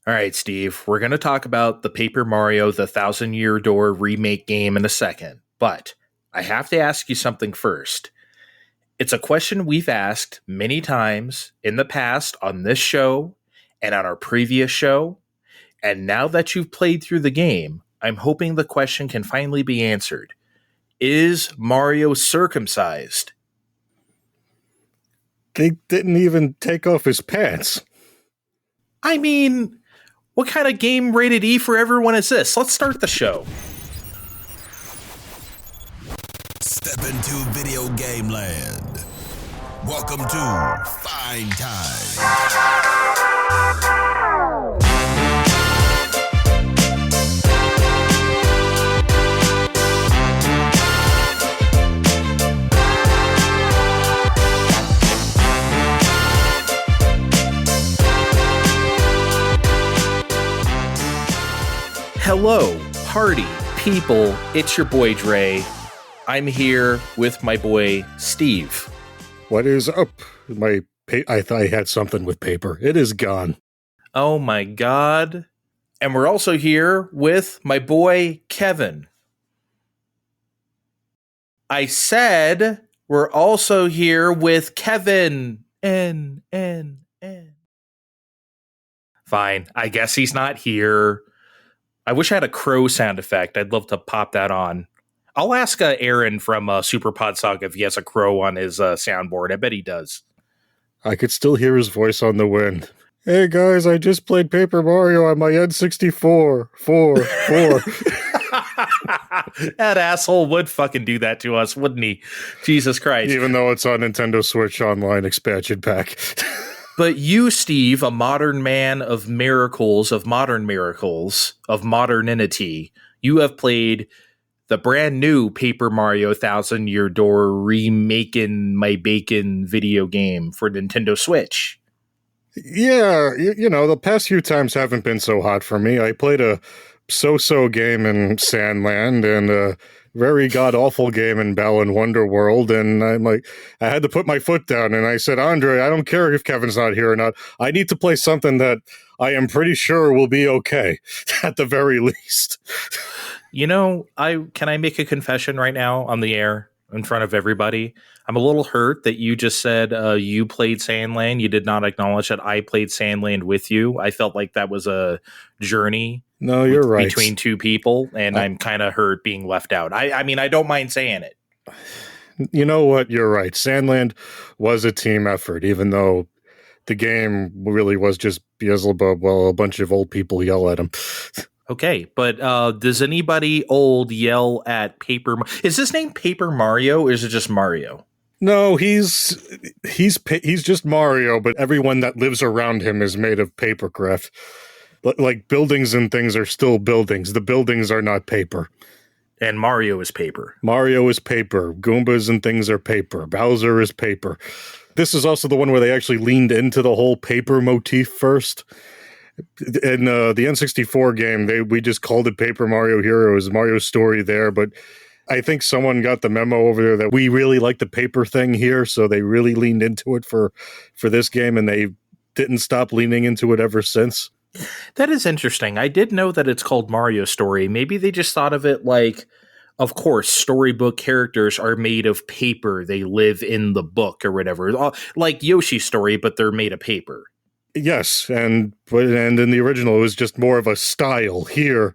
All right, Steve, we're going to talk about the Paper Mario The Thousand Year Door remake game in a second, but I have to ask you something first. It's a question we've asked many times in the past on this show and on our previous show, and now that you've played through the game, I'm hoping the question can finally be answered. Is Mario circumcised? They didn't even take off his pants. I mean, what kind of game rated E for everyone is this? Let's start the show. Step into video game land. Welcome to Fine Time. Hello, party people. It's your boy Dre. I'm here with my boy Steve. What is up? I thought I had something with paper. It is gone. Oh my god. And we're also here with my boy Kevin. I said we're also here with Kevin. N. Fine. I guess he's not here. I wish I had a crow sound effect. I'd love to pop that on. I'll ask Aaron from Super Pod Saga if he has a crow on his soundboard. I bet he does. I could still hear his voice on the wind. Hey guys, I just played Paper Mario on my N64. 4. That asshole would fucking do that to us, wouldn't he? Jesus Christ. Even though it's on Nintendo Switch Online expansion pack. But you, Steve, a modern man of miracles, of modernity, you have played the brand new Paper Mario Thousand Year Door remaking my bacon video game for Nintendo Switch. Yeah, you know, the past few times haven't been so hot for me. I played a so-so game in Sandland and a very god-awful game in Balan Wonderworld, and I had to put my foot down, and I said, Andre, I don't care if Kevin's not here or not. I need to play something that I am pretty sure will be okay, at the very least. You know, can I make a confession right now on the air in front of everybody? I'm a little hurt that you just said you played Sandland. You did not acknowledge that I played Sandland with you. I felt like that was a journey. No, you're right. Between two people, and I'm kind of hurt being left out. I mean, I don't mind saying it. You know what? You're right. Sandland was a team effort, even though the game really was just Beelzebub while a bunch of old people yell at him. Okay, but does anybody old yell at Paper? Is his name Paper Mario, or is it just Mario? No, he's just Mario, but everyone that lives around him is made of papercraft. Like buildings and things are still buildings. The buildings are not paper. And Mario is paper. Mario is paper. Goombas and things are paper. Bowser is paper. This is also the one where they actually leaned into the whole paper motif first. In the N64 game, we just called it Paper Mario Heroes, Mario's story there, but I think someone got the memo over there that we really like the paper thing here, so they really leaned into it for this game, and they didn't stop leaning into it ever since. That is interesting. I did know that it's called Mario Story. Maybe they just thought of it like, of course, storybook characters are made of paper. They live in the book or whatever. Like Yoshi's Story, but they're made of paper. Yes, and in the original, it was just more of a style. Here,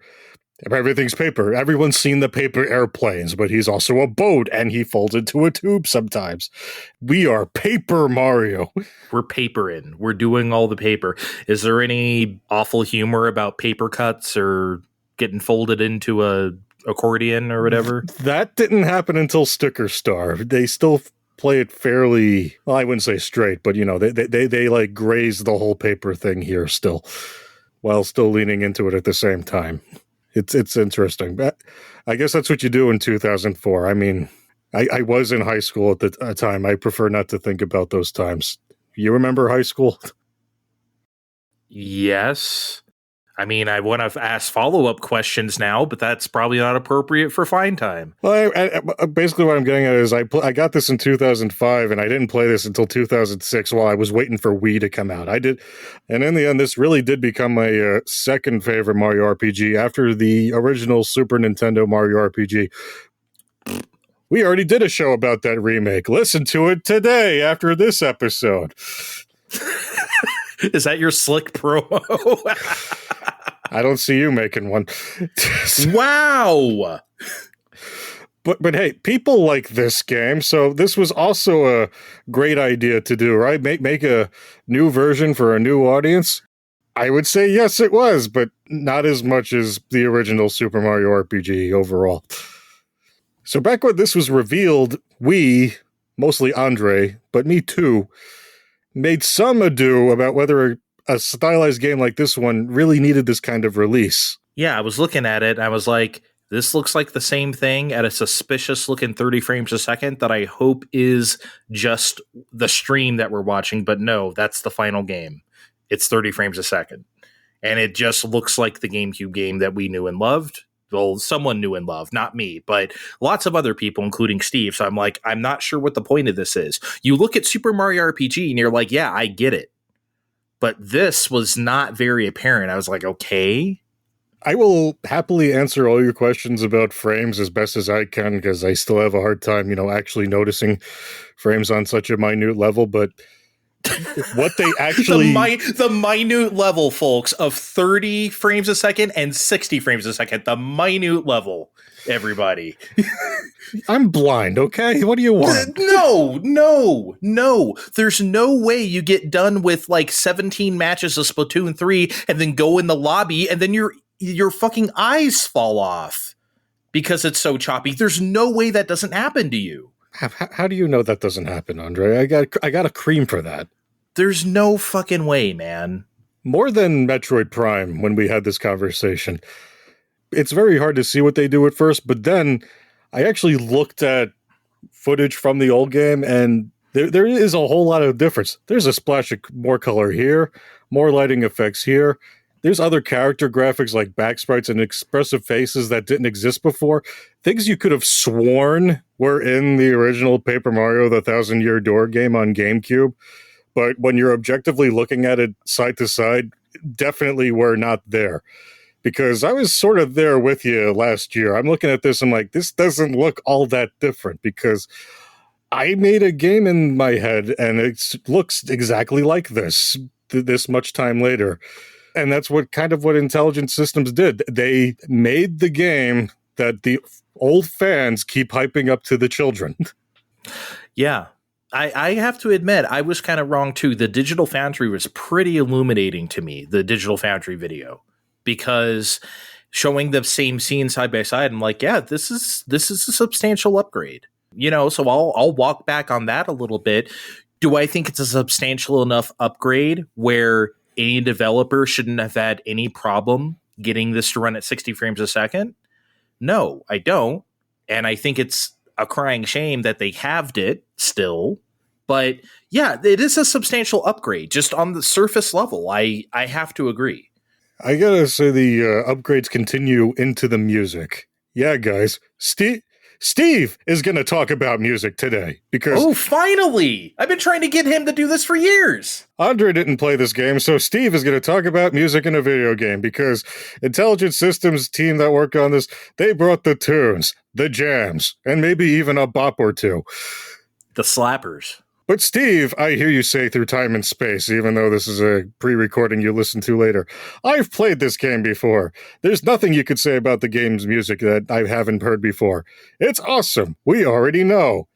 everything's paper. Everyone's seen the paper airplanes, but he's also a boat, and he folds into a tube sometimes. We are Paper Mario. We're papering. We're doing all the paper. Is there any awful humor about paper cuts or getting folded into a accordion or whatever? That didn't happen until Sticker Star. They still play it fairly, well, I wouldn't say straight, but you know, they like graze the whole paper thing here still, while still leaning into it at the same time. It's interesting. But I guess that's what you do in 2004. I mean, I was in high school at the time. I prefer not to think about those times. You remember high school? Yes. I mean, I want to ask follow-up questions now, but that's probably not appropriate for Fine Time. Well, basically what I'm getting at is I got this in 2005, and I didn't play this until 2006 while I was waiting for Wii to come out. I did, and in the end, this really did become my second favorite Mario RPG after the original Super Nintendo Mario RPG. We already did a show about that remake. Listen to it today after this episode. Is that your slick promo? I don't see you making one. Wow. But hey, people like this game, so this was also a great idea to do, right? Make a new version for a new audience. I would say yes, it was, but not as much as the original Super Mario RPG overall. So back when this was revealed, we, mostly Andre, but me too, made some ado about whether a stylized game like this one really needed this kind of release. Yeah, I was looking at it. I was like, this looks like the same thing at a suspicious looking 30 frames a second that I hope is just the stream that we're watching. But no, that's the final game. It's 30 frames a second. And it just looks like the GameCube game that we knew and loved. Well, someone knew and loved, not me, but lots of other people, including Steve. So I'm like, I'm not sure what the point of this is. You look at Super Mario RPG and you're like, yeah, I get it. But this was not very apparent. I was like, okay. I will happily answer all your questions about frames as best as I can, because I still have a hard time, actually noticing frames on such a minute level. But what they actually... the minute level, folks, of 30 frames a second and 60 frames a second. The minute level, everybody. I'm blind, okay? What do you want? No. There's no way you get done with like 17 matches of Splatoon 3 and then go in the lobby and then your fucking eyes fall off because it's so choppy. There's no way that doesn't happen to you. How do you know that doesn't happen, Andre? I got a cream for that. There's no fucking way, man. More than Metroid Prime when we had this conversation. It's very hard to see what they do at first, but then I actually looked at footage from the old game, and there is a whole lot of difference. There's a splash of more color here, more lighting effects here. There's other character graphics like back sprites and expressive faces that didn't exist before. Things you could have sworn were in the original Paper Mario The 1,000-Year Door game on GameCube. But when you're objectively looking at it side to side, definitely were not there. Because I was sort of there with you last year. I'm looking at this, I'm like, this doesn't look all that different, because I made a game in my head and it looks exactly like this much time later. And that's what Intelligent Systems did. They made the game that the old fans keep hyping up to the children. Yeah. I have to admit, I was kind of wrong too. The Digital Foundry was pretty illuminating to me, the Digital Foundry video, because showing the same scene side by side, I'm like, yeah, this is a substantial upgrade. So I'll walk back on that a little bit. Do I think it's a substantial enough upgrade where any developer shouldn't have had any problem getting this to run at 60 frames a second? No, I don't. And I think it's a crying shame that they halved it still. But yeah, it is a substantial upgrade just on the surface level. I have to agree. I gotta say the upgrades continue into the music. Yeah, guys. Steve is going to talk about music today because... Oh, finally! I've been trying to get him to do this for years! Andre didn't play this game, so Steve is going to talk about music in a video game because Intelligent Systems team that worked on this, they brought the tunes, the jams, and maybe even a bop or two. The slappers. But Steve, I hear you say through time and space, even though this is a pre-recording you listen to later, I've played this game before. There's nothing you could say about the game's music that I haven't heard before. It's awesome. We already know.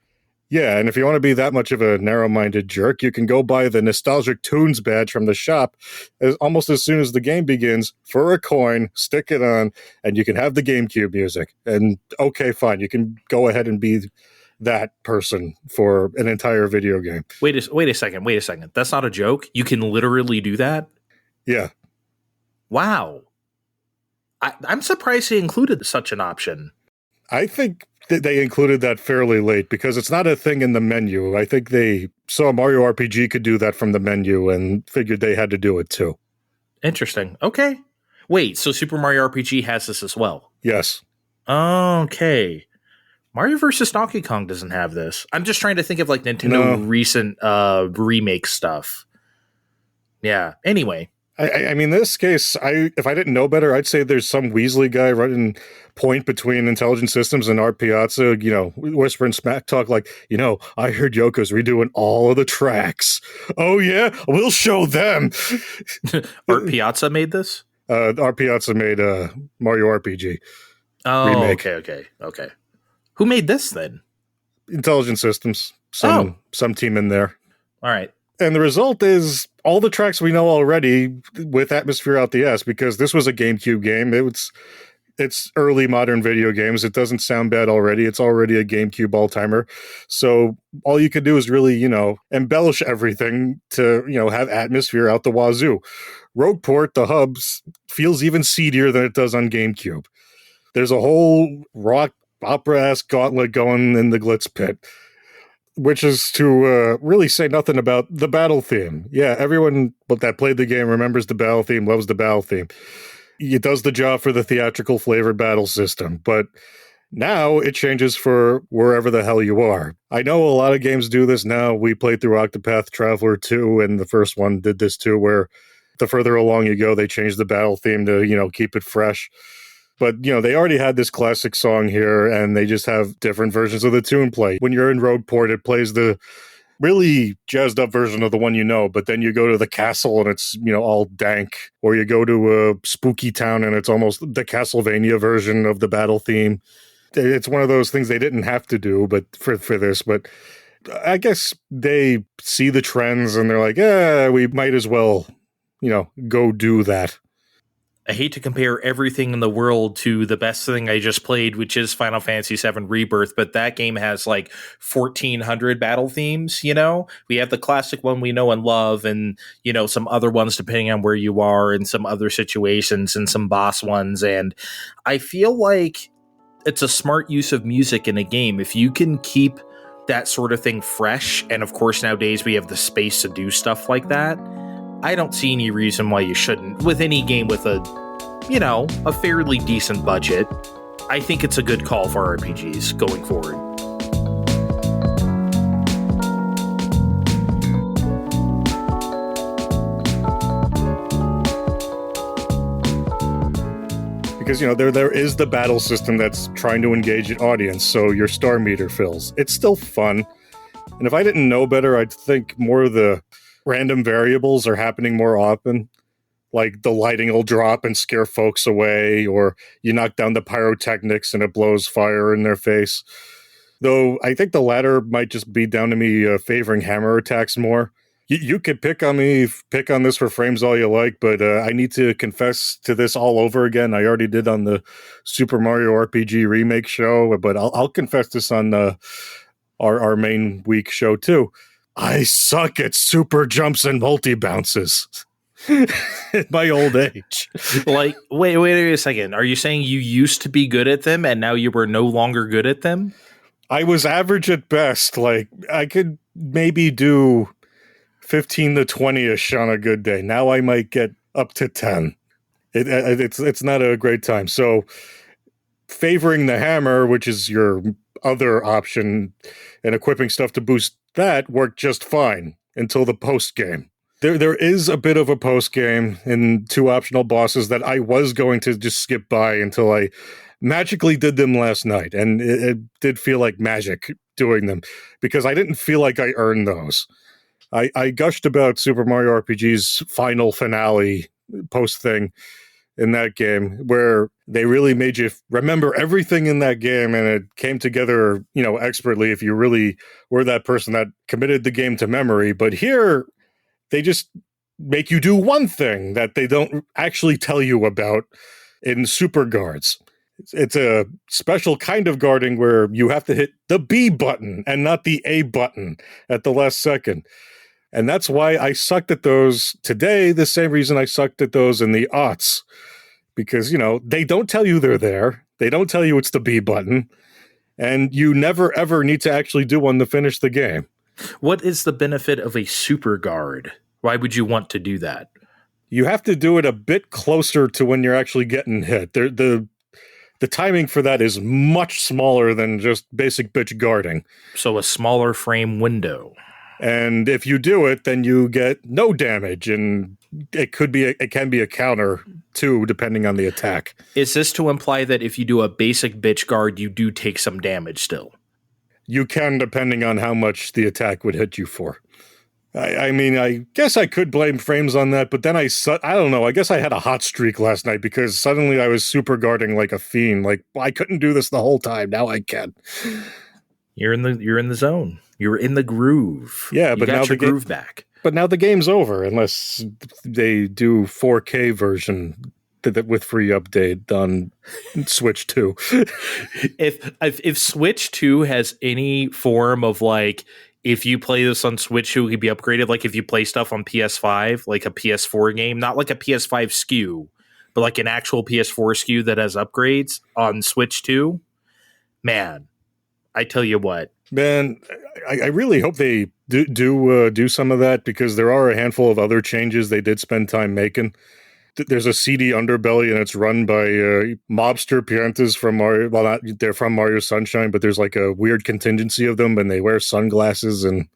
Yeah, and if you want to be that much of a narrow-minded jerk, you can go buy the Nostalgic Tunes badge from the shop almost as soon as the game begins for a coin, stick it on, and you can have the GameCube music. And okay, fine, you can go ahead and be that person for an entire video game. Wait a second. That's not a joke. You can literally do that? Yeah. Wow. I'm surprised they included such an option. I think that they included that fairly late because it's not a thing in the menu. I think they saw Mario RPG could do that from the menu and figured they had to do it too. Interesting. Okay. Wait, so Super Mario RPG has this as well? Yes. Okay. Mario vs. Donkey Kong doesn't have this. I'm just trying to think of like Nintendo recent remake stuff. Yeah. Anyway. I mean, this case, if I didn't know better, I'd say there's some Weasley guy running point between Intelligent Systems and Art Piazza, whispering smack talk like, I heard Yoko's redoing all of the tracks. Oh, yeah? We'll show them. Art Piazza made this? Art Piazza made Mario RPG. Oh, remake. Okay. Who made this then? Intelligent Systems. Some team in there. All right. And the result is all the tracks we know already with Atmosphere out the ass, because this was a GameCube game. It's early modern video games. It doesn't sound bad already. It's already a GameCube all-timer. So all you could do is really, embellish everything to, have Atmosphere out the wazoo. Rogueport, the hubs, feels even seedier than it does on GameCube. There's a whole rock opera-ass gauntlet going in the Glitz Pit, which is to really say nothing about the battle theme. Yeah, everyone that played the game remembers the battle theme, loves the battle theme. It does the job for the theatrical flavored battle system, but now it changes for wherever the hell you are. I know a lot of games do this now. We played through Octopath Traveler 2, and the first one did this too, where the further along you go, they change the battle theme to, keep it fresh. But, they already had this classic song here, and they just have different versions of the tune play. When you're in Rogueport, it plays the really jazzed up version of the one but then you go to the castle and it's, all dank. Or you go to a spooky town and it's almost the Castlevania version of the battle theme. It's one of those things they didn't have to do but for this, but I guess they see the trends and they're like, we might as well, go do that. I hate to compare everything in the world to the best thing I just played, which is Final Fantasy VII Rebirth, but that game has like 1,400 battle themes, We have the classic one we know and love and, some other ones depending on where you are and some other situations and some boss ones. And I feel like it's a smart use of music in a game. If you can keep that sort of thing fresh, and of course nowadays we have the space to do stuff like that, I don't see any reason why you shouldn't. With any game with a fairly decent budget, I think it's a good call for RPGs going forward. Because, there is the battle system that's trying to engage an audience, so your star meter fills. It's still fun. And if I didn't know better, I'd think more of the random variables are happening more often. Like the lighting will drop and scare folks away, or you knock down the pyrotechnics and it blows fire in their face. Though I think the latter might just be down to me favoring hammer attacks more. You could pick on this for frames all you like, but I need to confess to this all over again. I already did on the Super Mario RPG remake show, but I'll confess this on our main week show too. I suck at super jumps and multi-bounces. At my old age. Like, wait a second. Are you saying you used to be good at them and now you were no longer good at them? I was average at best. Like, I could maybe do 15 to 20-ish on a good day. Now I might get up to 10. It's not a great time. So favoring the hammer, which is your other option, and equipping stuff to boost that worked just fine until the post game. There is a bit of a post game and 2 optional bosses that I was going to just skip by until I magically did them last night, and it did feel like magic doing them because I didn't feel like I earned those. I gushed about Super Mario RPG's final finale post thing in that game, where they really made you remember everything in that game, and it came together, expertly if you really were that person that committed the game to memory. But here, they just make you do one thing that they don't actually tell you about in Super Guards. It's a special kind of guarding where you have to hit the B button and not the A button at the last second. And that's why I sucked at those today, the same reason I sucked at those in the aughts. Because, they don't tell you they're there. They don't tell you it's the B button. And you never, ever need to actually do one to finish the game. What is the benefit of a super guard? Why would you want to do that? You have to do it a bit closer to when you're actually getting hit. The timing for that is much smaller than just basic bitch guarding. So a smaller frame window. And if you do it, then you get no damage, and it can be a counter too, depending on the attack. Is this to imply that if you do a basic bitch guard, you do take some damage still? You can, depending on how much the attack would hit you for. I mean, I guess I could blame frames on that, but then I don't know. I guess I had a hot streak last night because suddenly I was super guarding like a fiend. Like, I couldn't do this the whole time. Now I can. You're in the zone. You're in the groove. Yeah, but now your groove back. But now the game's over unless they do 4K version with free update on Switch 2. If Switch 2 has any form of like, if you play this on Switch 2, it could be upgraded. Like if you play stuff on PS5, like a PS4 game, not like a PS5 SKU, but like an actual PS4 SKU that has upgrades on Switch 2. Man, I tell you what. Man, I really hope they do some of that, because there are a handful of other changes they did spend time making. There's a seedy underbelly, and it's run by mobster piantas from Mario. Well, they're from Mario Sunshine, but there's like a weird contingency of them, and they wear sunglasses. And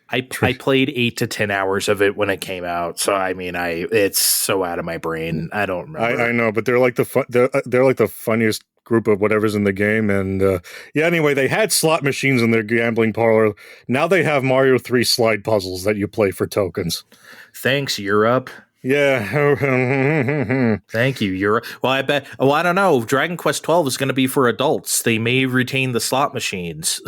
I played 8 to 10 hours of it when it came out. So I mean, it's so out of my brain. I don't remember. I know, but they're like they're like the funniest group of whatever's in the game. And anyway, they had slot machines in their gambling parlor. Now they have Mario 3 slide puzzles that you play for tokens. Thanks, Europe. Yeah. Thank you, Europe. Well, I bet. Oh, I don't know. Dragon Quest 12 is going to be for adults. They may retain the slot machines.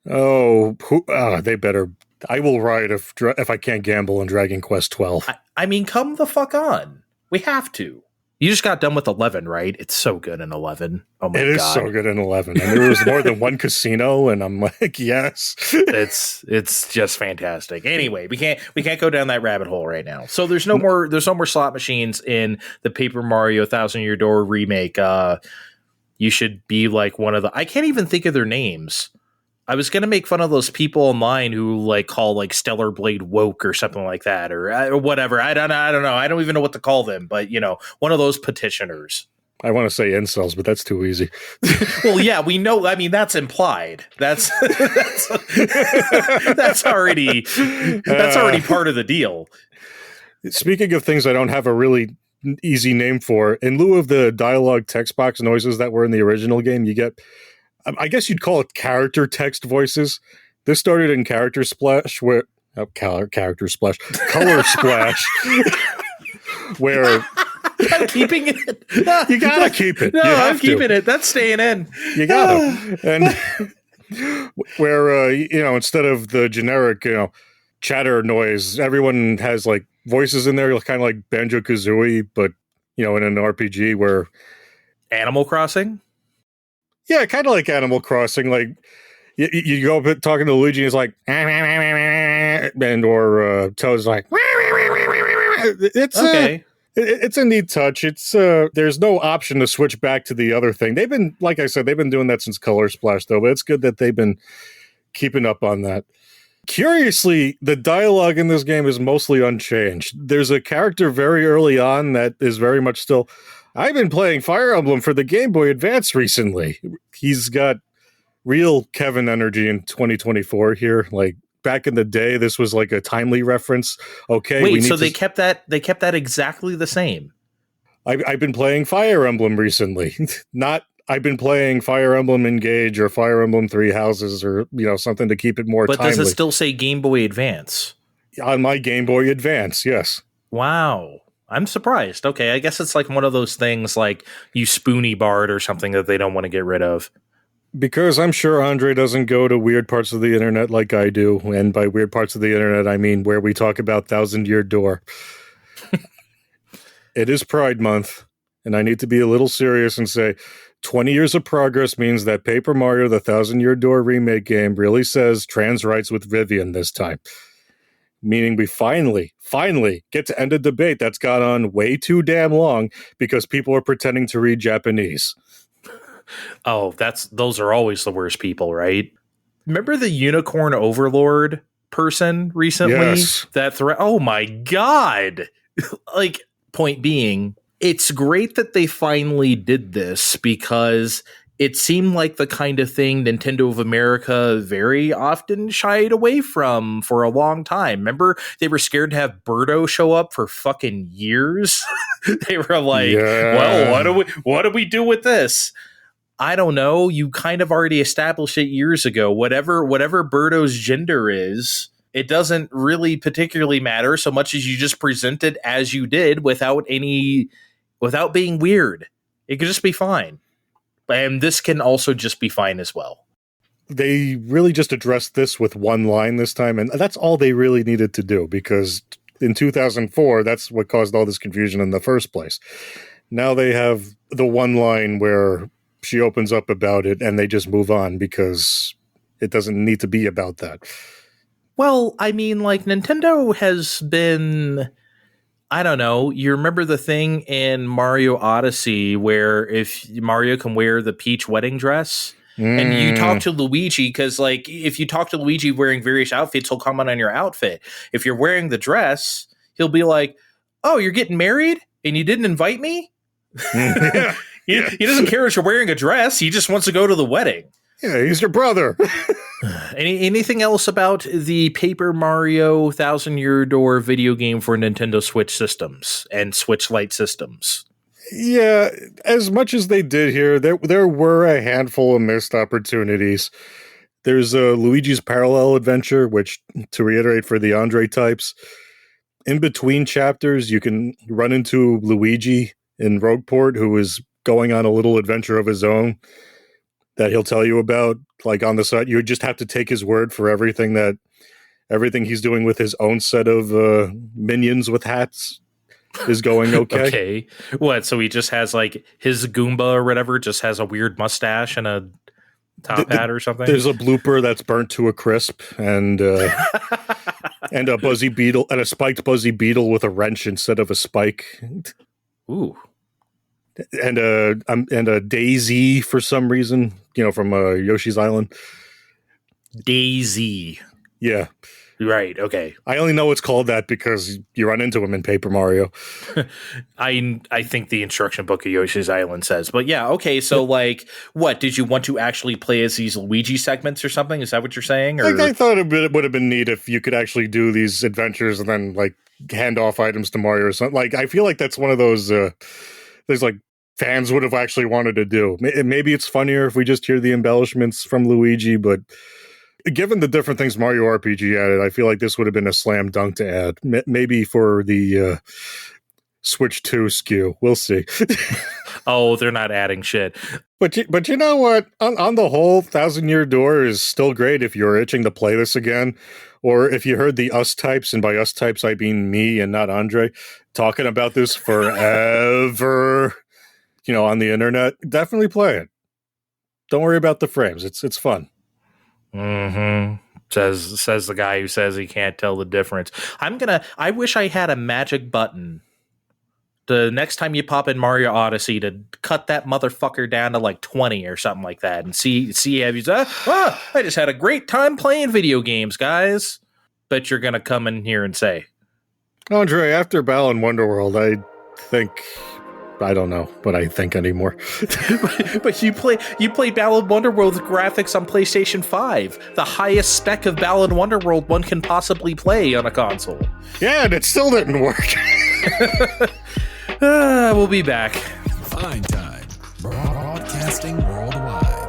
They better. I will riot if I can't gamble in Dragon Quest 12. I mean, come the fuck on. We have to. You just got done with 11, right? It's so good in 11. Oh my god. It is so good in 11. And there was more than one casino, and I'm like, yes. It's just fantastic. Anyway, we can't go down that rabbit hole right now. So there's no more slot machines in the Paper Mario Thousand Year Door remake. You should be like one of the, I can't even think of their names. I was going to make fun of those people online who like call like Stellar Blade woke or something like that, or whatever. I don't know. I don't even know what to call them, but one of those petitioners. I want to say incels, but that's too easy. Well, yeah, we know. I mean, that's implied. That's already part of the deal. Speaking of things I don't have a really easy name for, in lieu of the dialogue text box noises that were in the original game, you get, I guess you'd call it character text voices. This started in Character Splash, color Splash, where I'm keeping it. You gotta keep it. No, I'm keeping it. That's staying in. You gotta. And where instead of the generic chatter noise, everyone has like voices in there, kind of like Banjo-Kazooie, but in an RPG where Animal Crossing. Yeah, kind of like Animal Crossing. Like you go up talking to Luigi, and it's like, or Toad's like, it's okay. It's a neat touch. It's there's no option to switch back to the other thing. They've been, like I said, they've been doing that since Color Splash, though. But it's good that they've been keeping up on that. Curiously, the dialogue in this game is mostly unchanged. There's a character very early on that is very much still. I've been playing Fire Emblem for the Game Boy Advance recently. He's got real Kevin energy in 2024 here. Like back in the day, this was like a timely reference. Okay, wait, so they kept that exactly the same. I've been playing Fire Emblem recently. I've been playing Fire Emblem Engage or Fire Emblem Three Houses or something to keep it more timely. But does it still say Game Boy Advance? On my Game Boy Advance, yes. Wow. I'm surprised. Okay, I guess it's like one of those things like you spoony barred or something that they don't want to get rid of. Because I'm sure Andre doesn't go to weird parts of the internet like I do. And by weird parts of the internet, I mean where we talk about Thousand Year Door. It is Pride Month, and I need to be a little serious and say 20 years of progress means that Paper Mario, the Thousand Year Door remake game, really says trans rights with Vivian this time. Meaning we finally get to end a debate that's gone on way too damn long because people are pretending to read Japanese. Oh, those are always the worst people, right? Remember the Unicorn Overlord person recently? Yes. That threat. Oh my god. like, point being, it's great that they finally did this because it seemed like the kind of thing Nintendo of America very often shied away from for a long time. Remember, they were scared to have Birdo show up for fucking years. They were like, well, what do we do with this? I don't know. You kind of already established it years ago. Whatever Birdo's gender is, it doesn't really particularly matter so much as you just present it as you did without being weird. It could just be fine. And this can also just be fine as well. They really just addressed this with one line this time, and that's all they really needed to do, because in 2004, that's what caused all this confusion in the first place. Now they have the one line where she opens up about it, and they just move on because it doesn't need to be about that. Well, I mean, like, Nintendo has been... I don't know. You remember the thing in Mario Odyssey where if Mario can wear the Peach wedding dress and you talk to Luigi, because like if you talk to Luigi wearing various outfits, he'll comment on your outfit. If you're wearing the dress, he'll be like, "Oh, you're getting married and you didn't invite me?" He doesn't care if you're wearing a dress. He just wants to go to the wedding. Yeah, he's your brother. Anything else about the Paper Mario Thousand Year Door video game for Nintendo Switch systems and Switch Lite systems? Yeah, as much as they did here, there were a handful of missed opportunities. There's Luigi's Parallel Adventure, which, to reiterate for the Andre types, in between chapters, you can run into Luigi in Rogueport, who is going on a little adventure of his own that he'll tell you about, like on the side. You just have to take his word for everything he's doing with his own set of minions with hats is going okay. Okay. What, so he just has like his Goomba or whatever just has a weird mustache and a top hat or something? There's a blooper that's burnt to a crisp and and a buzzy beetle and a spiked buzzy beetle with a wrench instead of a spike. Ooh. And a Daisy for some reason, from Yoshi's Island. Daisy. Yeah. Right, okay. I only know it's called that because you run into him in Paper Mario. I think the instruction book of Yoshi's Island says. But yeah, okay, so like, what, did you want to actually play as these Luigi segments or something? Is that what you're saying? Or? I thought it would have been neat if you could actually do these adventures and then like hand off items to Mario or something. Like, I feel like that's one of those... there's like fans would have actually wanted to do. Maybe it's funnier if we just hear the embellishments from Luigi, but given the different things Mario RPG added, I feel like this would have been a slam dunk to add. Maybe for the Switch 2 SKU. We'll see. Oh, they're not adding shit. But you know what? On the whole, Thousand Year Door is still great if you're itching to play this again. Or if you heard the us types, and by us types I mean me and not Andre, talking about this forever, on the internet, definitely play it. Don't worry about the frames. It's fun. Mm-hmm. Says the guy who says he can't tell the difference. I wish I had a magic button the next time you pop in Mario Odyssey to cut that motherfucker down to like 20 or something like that and see have you say, I just had a great time playing video games, guys. Bet you're gonna come in here and say, Andre, after Balan Wonderworld, I don't know what I think anymore. But you played Balan Wonderworld with graphics on PlayStation 5, the highest spec of Balan Wonderworld one can possibly play on a console. Yeah, and it still didn't work. We'll be back. Fine Time, broadcasting worldwide.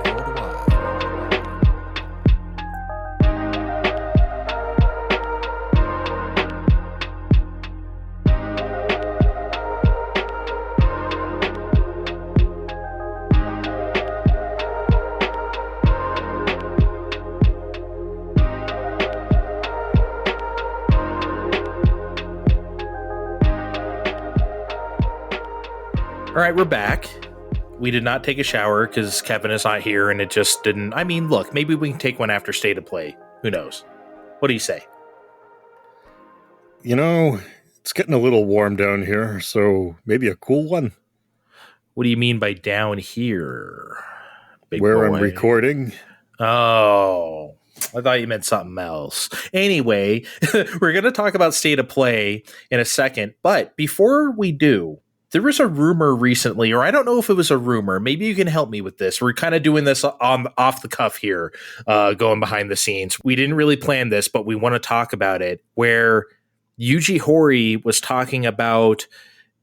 All right, we're back. We did not take a shower because Kevin is not here, and it just didn't... I mean, look, maybe we can take one after State of Play. Who knows? What do you say? It's getting a little warm down here, so maybe a cool one. What do you mean by down here? Big Where boy? I'm recording. Oh. I thought you meant something else. Anyway, we're going to talk about State of Play in a second. But before we do, there was a rumor recently, or I don't know if it was a rumor. Maybe you can help me with this. We're kind of doing this off the cuff here, going behind the scenes. We didn't really plan this, but we want to talk about it, where Yuji Horii was talking about,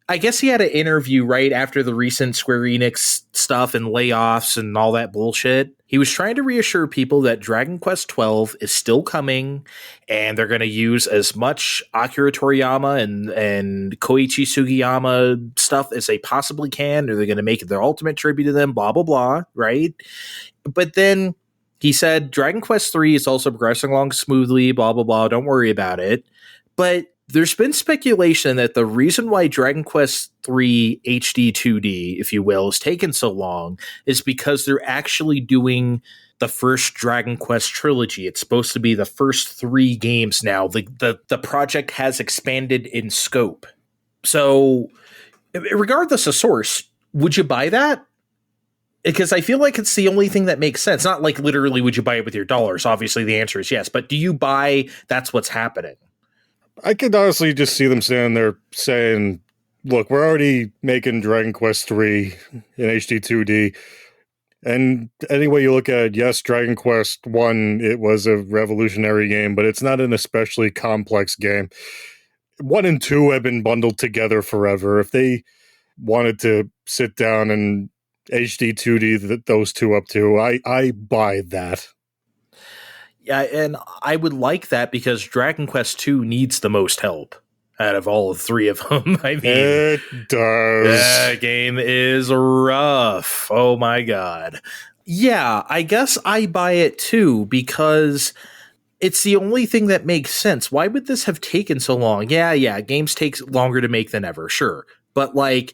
I guess he had an interview right after the recent Square Enix stuff and layoffs and all that bullshit. He was trying to reassure people that Dragon Quest XII is still coming, and they're going to use as much Akira Toriyama and Koichi Sugiyama stuff as they possibly can, or they're going to make it their ultimate tribute to them, blah, blah, blah, right? But then he said Dragon Quest III is also progressing along smoothly, blah, blah, blah, don't worry about it. But there's been speculation that the reason why Dragon Quest III HD 2D, if you will, is taken so long is because they're actually doing the first Dragon Quest trilogy. It's supposed to be the first 3 games now. The project has expanded in scope. So, regardless of source, would you buy that? Because I feel like it's the only thing that makes sense. Not like literally would you buy it with your dollars? Obviously, the answer is yes. But do you buy that's what's happening? I could honestly just see them standing there saying, look, we're already making Dragon Quest III in HD 2D. And any way you look at it, yes, Dragon Quest 1, it was a revolutionary game, but it's not an especially complex game. 1 and 2 have been bundled together forever. If they wanted to sit down and HD 2D those two up to, I buy that. Yeah, and I would like that because Dragon Quest II needs the most help out of all 3 of them. I mean, it does. That game is rough. Oh my god. Yeah, I guess I buy it too because it's the only thing that makes sense. Why would this have taken so long? Yeah, games take longer to make than ever, sure. But like,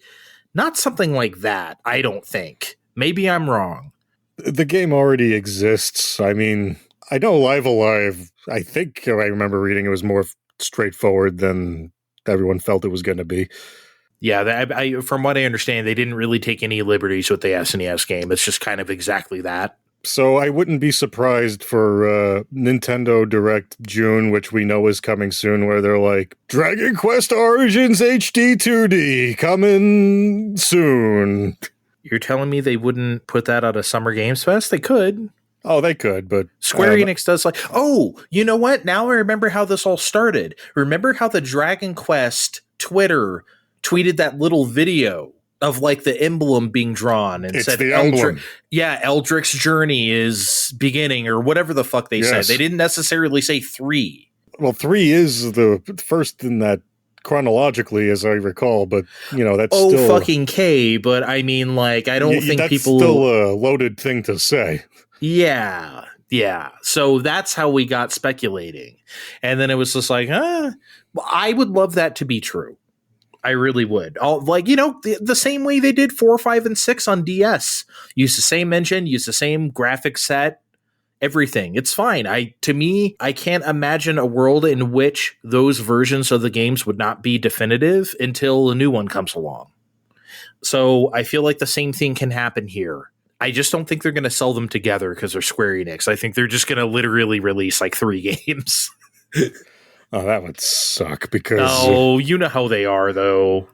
not something like that, I don't think. Maybe I'm wrong. The game already exists. I mean, I know Live Alive, I think I remember reading it was more straightforward than everyone felt it was going to be. Yeah, from what I understand, they didn't really take any liberties with the SNES game. It's just kind of exactly that. So I wouldn't be surprised for Nintendo Direct June, which we know is coming soon, where they're like, Dragon Quest Origins HD 2D coming soon. You're telling me they wouldn't put that at a Summer Games Fest? They could. Oh, they could, but Square Enix does like, oh, you know what? Now I remember how this all started. Remember how the Dragon Quest Twitter tweeted that little video of like the emblem being drawn and said, Eldrick's journey is beginning or whatever the fuck they said. They didn't necessarily say 3. Well, 3 is the first in that chronologically, as I recall, but you know, that's still fucking K, but I mean, like, I don't think that's people still a loaded thing to say. Yeah. So that's how we got speculating. And then it was just like, I would love that to be true. I really would. The same way they did 4, 5, and 6 on DS. Use the same engine, use the same graphic set, everything. It's fine. To me, I can't imagine a world in which those versions of the games would not be definitive until a new one comes along. So I feel like the same thing can happen here. I just don't think they're going to sell them together because they're Square Enix. I think they're just going to literally release like 3 games. Oh, that would suck because... Oh, you know how they are, though.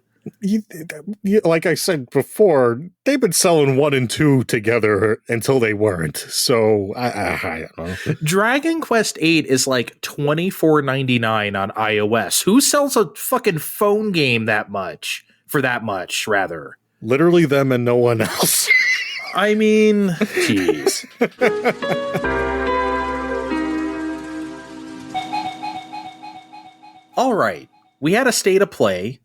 Like I said before, they've been selling 1 and 2 together until they weren't. So, I don't know. Dragon Quest VIII is like $24.99 on iOS. Who sells a fucking phone game that much? For that much, rather. Literally them and no one else. I mean, jeez. All right. We had a State of Play.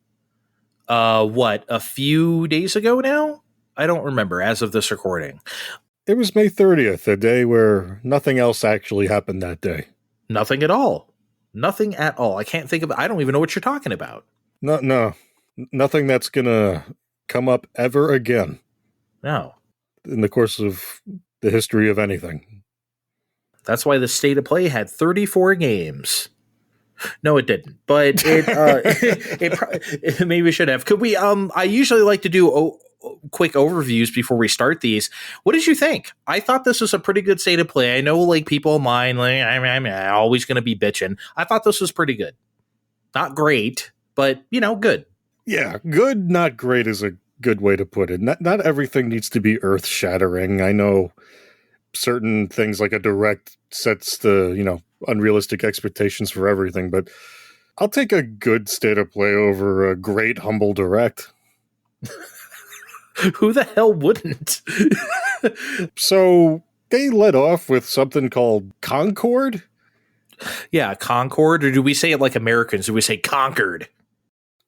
A few days ago now? I don't remember as of this recording. It was May 30th, a day where nothing else actually happened that day. Nothing at all. Nothing at all. I can't think of... I don't even know what you're talking about. No. Nothing that's gonna come up ever again. No. In the course of the history of anything. That's why the State of Play had 34 games. No, it didn't. But it maybe we should have. Could we? I usually like to do quick overviews before we start these. What did you think? I thought this was a pretty good state of play. I know, like, people online, like, I'm always going to be bitching. I thought this was pretty good. Not great, but, good. Yeah, good, not great is a good way to put it. Not everything needs to be earth-shattering. I know certain things like a direct sets the, unrealistic expectations for everything, but I'll take a good state of play over a great, humble direct. Who the hell wouldn't? So they led off with something called Concord? Yeah, Concord, or do we say it like Americans? Do we say Concord?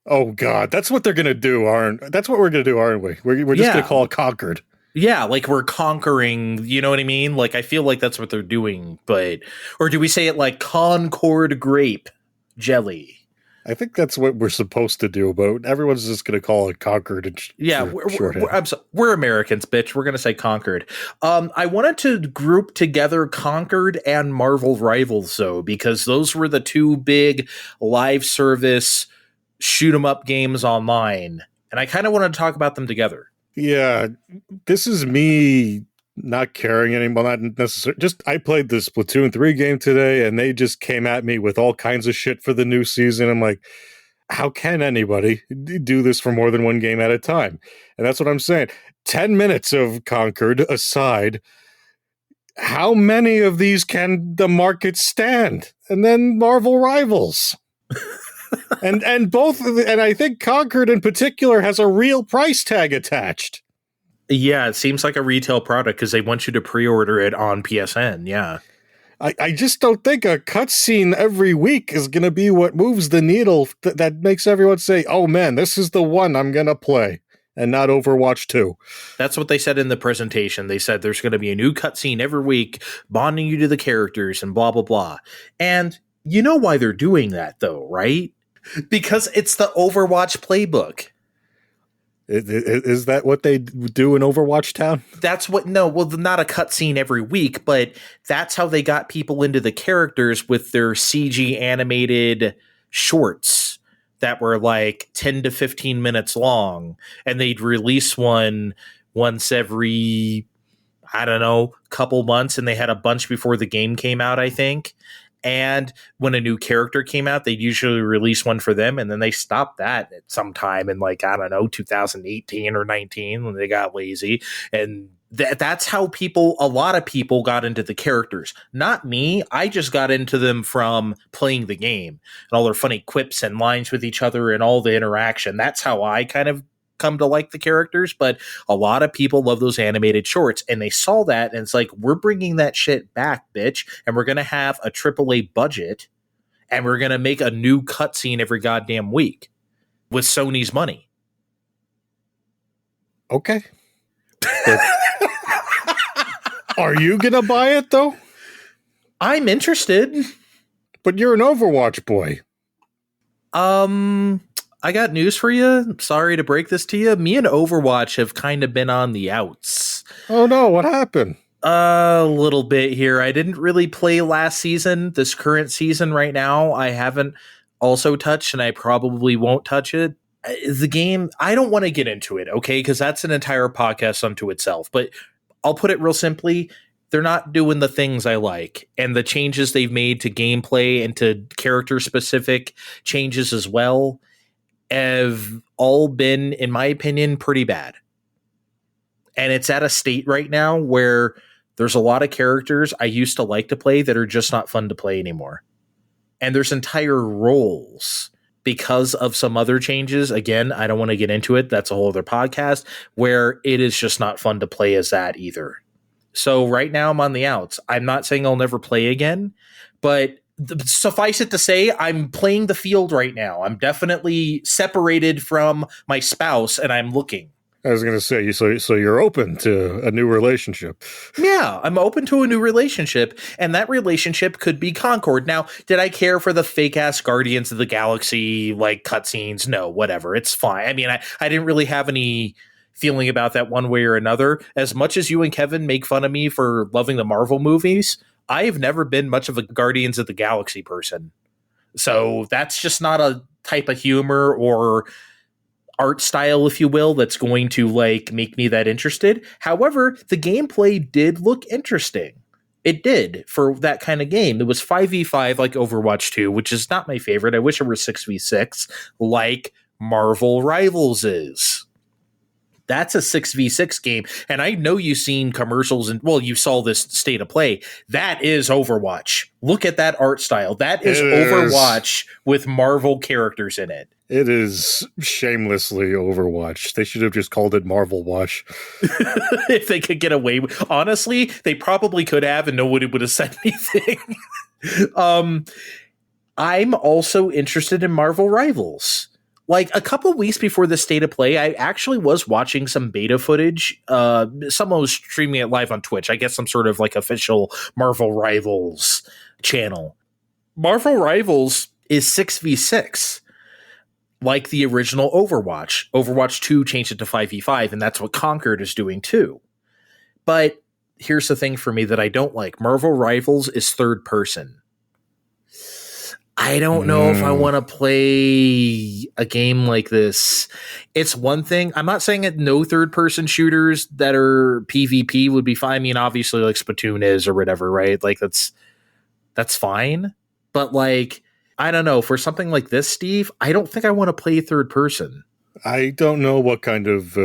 Oh, God, that's what they're going to do, that's what we're going to do, aren't we? We're just going to call it Concord. Yeah, like we're conquering, you know what I mean? Like, I feel like that's what they're doing, or do we say it like Concord grape jelly? I think that's what we're supposed to do, but everyone's just going to call it Concord. We're Americans, bitch. We're going to say Concord. I wanted to group together Concord and Marvel Rivals, though, because those were the two big live service shoot 'em up games online, and I kind of wanted to talk about them together. Yeah, this is me not caring anymore. Not necessarily. Just I played the Splatoon 3 game today, and they just came at me with all kinds of shit for the new season. I'm like, how can anybody do this for more than one game at a time? And that's what I'm saying. 10 minutes of Concord aside, how many of these can the market stand? And then Marvel Rivals. and I think Concord in particular has a real price tag attached. Yeah, it seems like a retail product because they want you to pre-order it on PSN. Yeah. I just don't think a cutscene every week is going to be what moves the needle that makes everyone say, oh man, this is the one I'm going to play, and not Overwatch 2. That's what they said in the presentation. They said there's going to be a new cutscene every week, bonding you to the characters and blah, blah, blah. And you know why they're doing that, though, right? Because it's the Overwatch playbook. Is that what they do in Overwatch Town? That's what, no, well, not a cutscene every week, but that's how they got people into the characters with their CG animated shorts that were like 10 to 15 minutes long. And they'd release one once every, I don't know, couple months. And they had a bunch before the game came out, I think. And when a new character came out, they'd usually release one for them. And then they stopped that at some time in, like, I don't know, 2018 or 19 when they got lazy. And that's how a lot of people got into the characters. Not me. I just got into them from playing the game and all their funny quips and lines with each other and all the interaction. That's how I kind of come to like the characters, but a lot of people love those animated shorts, and they saw that, and it's like, we're bringing that shit back, bitch, and we're gonna have a AAA budget, and we're gonna make a new cutscene every goddamn week with Sony's money. Okay. Are you gonna buy it, though? I'm interested. But you're an Overwatch boy. I got news for you. Sorry to break this to you. Me and Overwatch have kind of been on the outs. Oh no, what happened? A little bit here. I didn't really play last season. This current season right now, I haven't also touched, and I probably won't touch it. The game, I don't want to get into it, okay? Because that's an entire podcast unto itself. But I'll put it real simply. They're not doing the things I like. And the changes they've made to gameplay and to character-specific changes as well have all been, in my opinion, pretty bad. And it's at a state right now where there's a lot of characters I used to like to play that are just not fun to play anymore. And there's entire roles because of some other changes. Again, I don't want to get into it. That's a whole other podcast where it is just not fun to play as that either. So right now I'm on the outs. I'm not saying I'll never play again, but suffice it to say, I'm playing the field right now. I'm definitely separated from my spouse, and I'm looking. I was going to say, so you're open to a new relationship. Yeah, I'm open to a new relationship, and that relationship could be Concord. Now, did I care for the fake-ass Guardians of the Galaxy, like, cutscenes? No, whatever. It's fine. I mean, I didn't really have any feeling about that one way or another. As much as you and Kevin make fun of me for loving the Marvel movies, I've never been much of a Guardians of the Galaxy person. So that's just not a type of humor or art style, if you will, that's going to like make me that interested. However, the gameplay did look interesting. It did for that kind of game. It was 5v5 like Overwatch 2, which is not my favorite. I wish it were 6v6 like Marvel Rivals is. That's a 6v6 game. And I know you've seen commercials and, well, you saw this state of play. That is Overwatch. Look at that art style. That is Overwatch with Marvel characters in it. It is shamelessly Overwatch. They should have just called it Marvel Watch. If they could get away with, honestly, they probably could have, and nobody would have said anything. I'm also interested in Marvel Rivals. Like a couple weeks before the state of play, I actually was watching some beta footage. Someone was streaming it live on Twitch. I guess some sort of like official Marvel Rivals channel. Marvel Rivals is 6v6. Like the original Overwatch. Overwatch 2 changed it to 5v5, and that's what Concord is doing too. But here's the thing for me that I don't like. Marvel Rivals is third person. I don't know if I want to play a game like this. It's one thing. I'm not saying that no third-person shooters that are PvP would be fine. I mean, obviously, like Splatoon is or whatever, right? Like, that's fine. But, like, I don't know. For something like this, Steve, I don't think I want to play third person. I don't know what kind of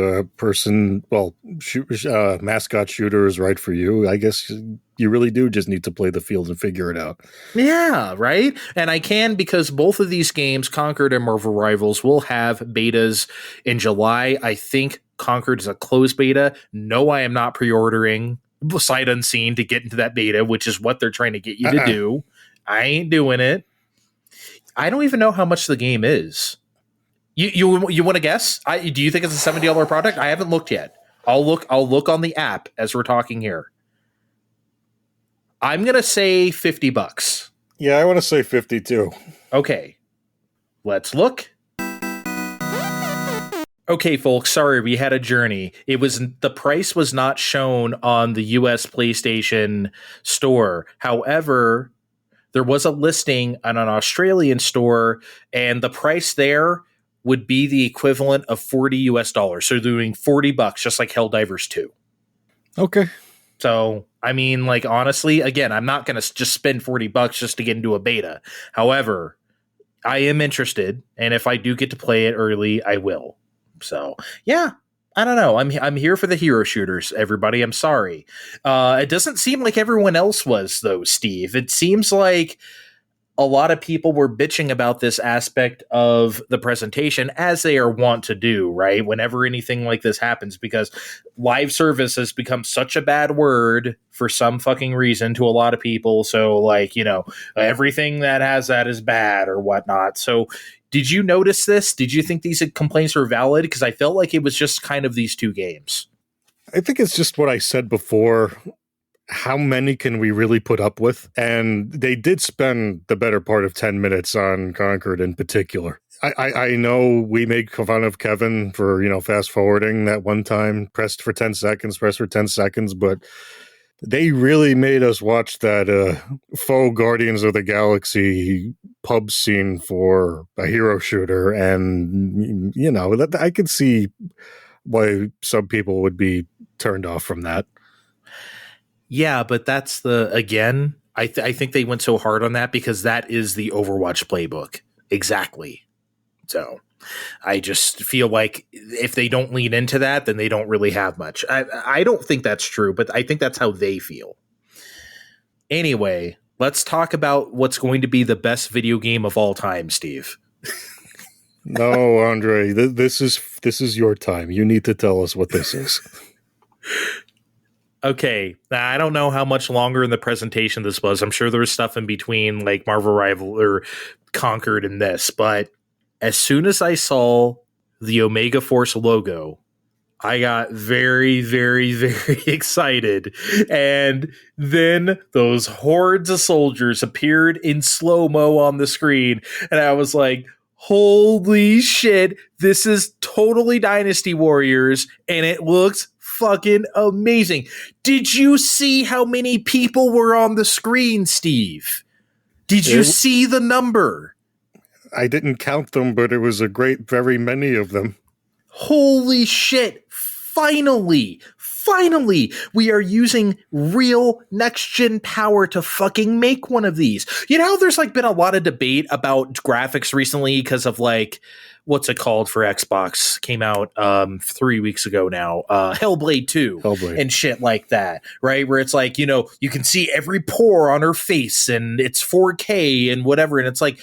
mascot shooter is right for you. I guess you really do just need to play the field and figure it out. Yeah, right? And I can because both of these games, Concord and Marvel Rivals, will have betas in July. I think Concord is a closed beta. No, I am not pre-ordering sight unseen to get into that beta, which is what they're trying to get you to do. I ain't doing it. I don't even know how much the game is. You want to guess? Do you think it's a $70 product? I haven't looked yet. I'll look on the app as we're talking here. I'm gonna say $50. Yeah, I want to say 52. Okay, let's look. Okay, folks, sorry, we had a journey. The price was not shown on the US PlayStation Store. However, there was a listing on an Australian store, and the price there would be the equivalent of $40. So they're doing $40, just like Helldivers 2. Okay. So, I mean, like, honestly, again, I'm not going to just spend $40 just to get into a beta. However, I am interested, and if I do get to play it early, I will. So, yeah, I don't know. I'm here for the hero shooters, everybody. I'm sorry. It doesn't seem like everyone else was, though, Steve. It seems like a lot of people were bitching about this aspect of the presentation, as they are wont to do, right? Whenever anything like this happens, because live service has become such a bad word for some fucking reason to a lot of people. So, like, you know, everything that has that is bad or whatnot. So did you notice this? Did you think these complaints were valid? Because I felt like it was just kind of these two games. I think it's just what I said before. How many can we really put up with? And they did spend the better part of 10 minutes on Concord in particular. I know we make fun of Kevin for, fast forwarding that one time, pressed for 10 seconds, but they really made us watch that faux Guardians of the Galaxy pub scene for a hero shooter. And, I could see why some people would be turned off from that. Yeah, but that's I think they went so hard on that because that is the Overwatch playbook. Exactly. So I just feel like if they don't lean into that, then they don't really have much. I don't think that's true, but I think that's how they feel. Anyway, let's talk about what's going to be the best video game of all time, Steve. No, Andre, this is your time. You need to tell us what this is. Okay, now I don't know how much longer in the presentation this was. I'm sure there was stuff in between, like Marvel Rival or Concord and this, but as soon as I saw the Omega Force logo, I got very, very, very excited. And then those hordes of soldiers appeared in slow-mo on the screen, and I was like, holy shit, this is totally Dynasty Warriors, and it looks fucking amazing. Did you see how many people were on the screen, Steve? Did you see the number? I didn't count them, but it was a great, very many of them. Holy shit. Finally, we are using real next-gen power to fucking make one of these. You know, there's like been a lot of debate about graphics recently because of like, what's it called for Xbox? Came out 3 weeks ago now. Hellblade 2 and shit like that, right? Where it's like, you know, you can see every pore on her face and it's 4K and whatever. And it's like,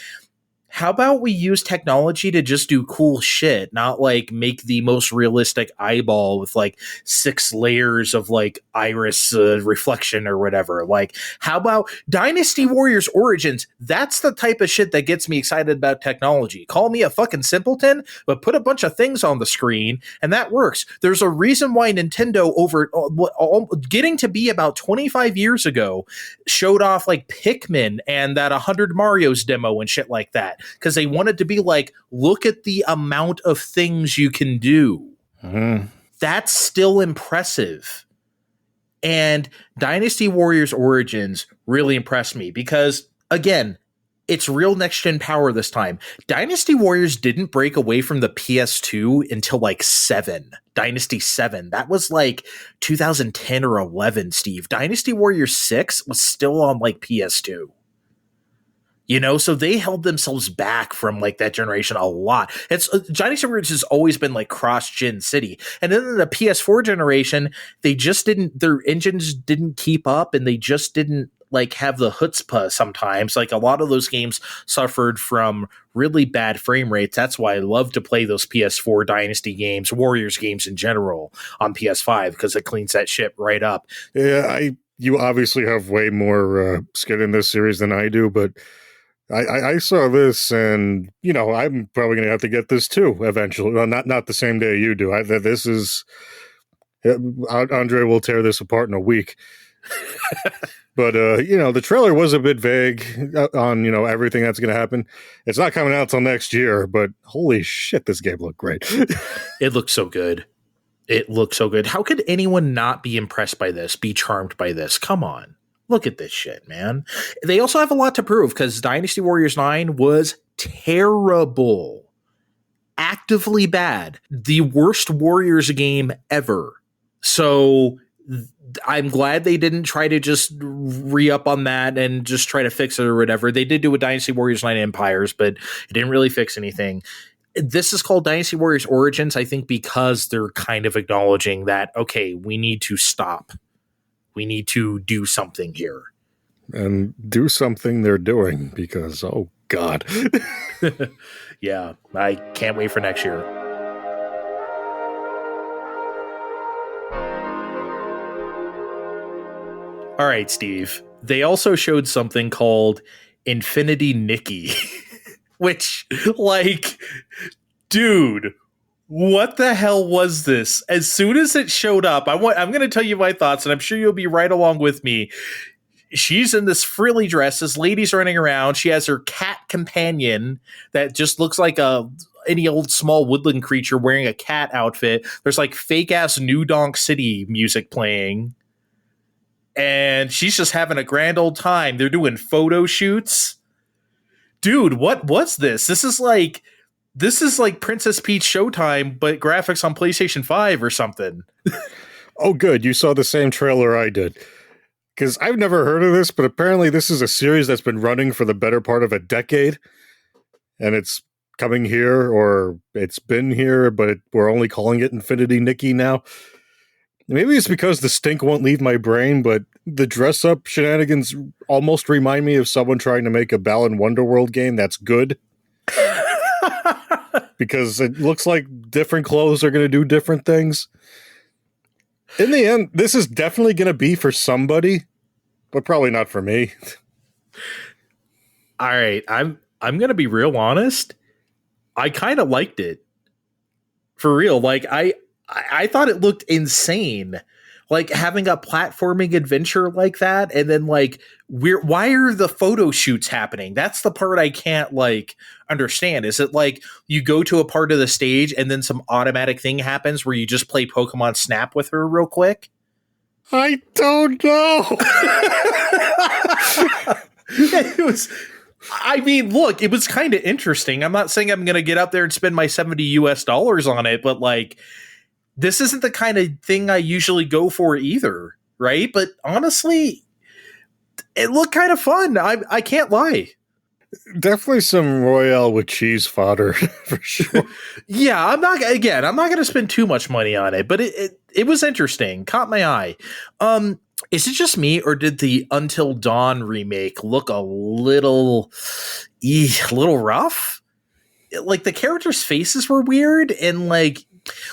how about we use technology to just do cool shit, not like make the most realistic eyeball with like 6 layers of like iris reflection or whatever. Like, how about Dynasty Warriors Origins? That's the type of shit that gets me excited about technology. Call me a fucking simpleton, but put a bunch of things on the screen and that works. There's a reason why Nintendo getting to be about 25 years ago showed off like Pikmin and that 100 Mario's demo and shit like that. Because they wanted to be like, look at the amount of things you can do. Mm-hmm. That's still impressive. And Dynasty Warriors Origins really impressed me because, again, it's real next-gen power this time. Dynasty Warriors didn't break away from the PS2 until like 7. Dynasty 7. That was like 2010 or 11, Steve. Dynasty Warriors 6 was still on like PS2. You know, so they held themselves back from like that generation a lot. It's Dynasty Warriors has always been like cross-gen city. And then in the PS4 generation, they just didn't, their engines didn't keep up and they just didn't like have the chutzpah sometimes. Like a lot of those games suffered from really bad frame rates. That's why I love to play those PS4 Dynasty games, Warriors games in general on PS5 because it cleans that shit right up. Yeah, you obviously have way more skin in this series than I do, but I saw this, and you know I'm probably going to have to get this too eventually. Well, not the same day you do. This is Andre will tear this apart in a week. But you know the trailer was a bit vague on everything that's going to happen. It's not coming out till next year, but holy shit, this game looked great. It looks so good. It looks so good. How could anyone not be impressed by this? Be charmed by this? Come on. Look at this shit, man. They also have a lot to prove because Dynasty Warriors 9 was terrible. Actively bad. The worst Warriors game ever. So I'm glad they didn't try to just re-up on that and just try to fix it or whatever. They did do a Dynasty Warriors 9 Empires, but it didn't really fix anything. This is called Dynasty Warriors Origins, I think, because they're kind of acknowledging that, okay, we need to stop. We need to do something here. And do something they're doing because, oh, God. Yeah, I can't wait for next year. All right, Steve. They also showed something called Infinity Nikki, which, like, dude, what the hell was this? As soon as it showed up, I'm going to tell you my thoughts, and I'm sure you'll be right along with me. She's in this frilly dress. This lady's running around. She has her cat companion that just looks like any old small woodland creature wearing a cat outfit. There's like fake ass New Donk City music playing. And she's just having a grand old time. They're doing photo shoots. Dude, what was this? This is like Princess Peach Showtime, but graphics on PlayStation 5 or something. Oh, good. You saw the same trailer I did. Because I've never heard of this, but apparently this is a series that's been running for the better part of a decade. And it's coming here, or it's been here, but we're only calling it Infinity Nikki now. Maybe it's because the stink won't leave my brain, but the dress-up shenanigans almost remind me of someone trying to make a Balan Wonderworld game that's good. Because it looks like different clothes are going to do different things. In the end, this is definitely going to be for somebody, but probably not for me. All right, I'm going to be real honest. I kind of liked it. For real, like I thought it looked insane. Like having a platforming adventure like that, and then like why are the photo shoots happening? That's the part I can't like understand. Is it like you go to a part of the stage and then some automatic thing happens where you just play Pokemon Snap with her real quick? I don't know. I mean, look, it was kind of interesting. I'm not saying I'm going to get out there and spend my $70 on it, but like, this isn't the kind of thing I usually go for either, right? But honestly, it looked kind of fun. I can't lie. Definitely some Royale with cheese fodder for sure. Yeah, I'm not going to spend too much money on it, but it was interesting. Caught my eye. Is it just me, or did the Until Dawn remake look a little rough? Like, the characters' faces were weird, and like,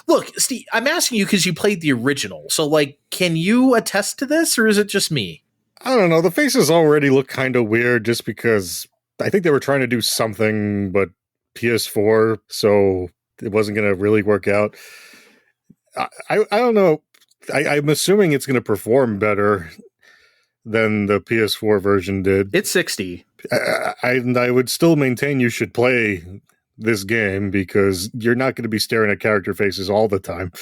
look, Steve, I'm asking you because you played the original. So, like, can you attest to this, or is it just me? I don't know. The faces already look kind of weird just because I think they were trying to do something, but PS4, so it wasn't going to really work out. I don't know. I'm assuming it's going to perform better than the PS4 version did. It's 60. I would still maintain you should play this game because you're not going to be staring at character faces all the time.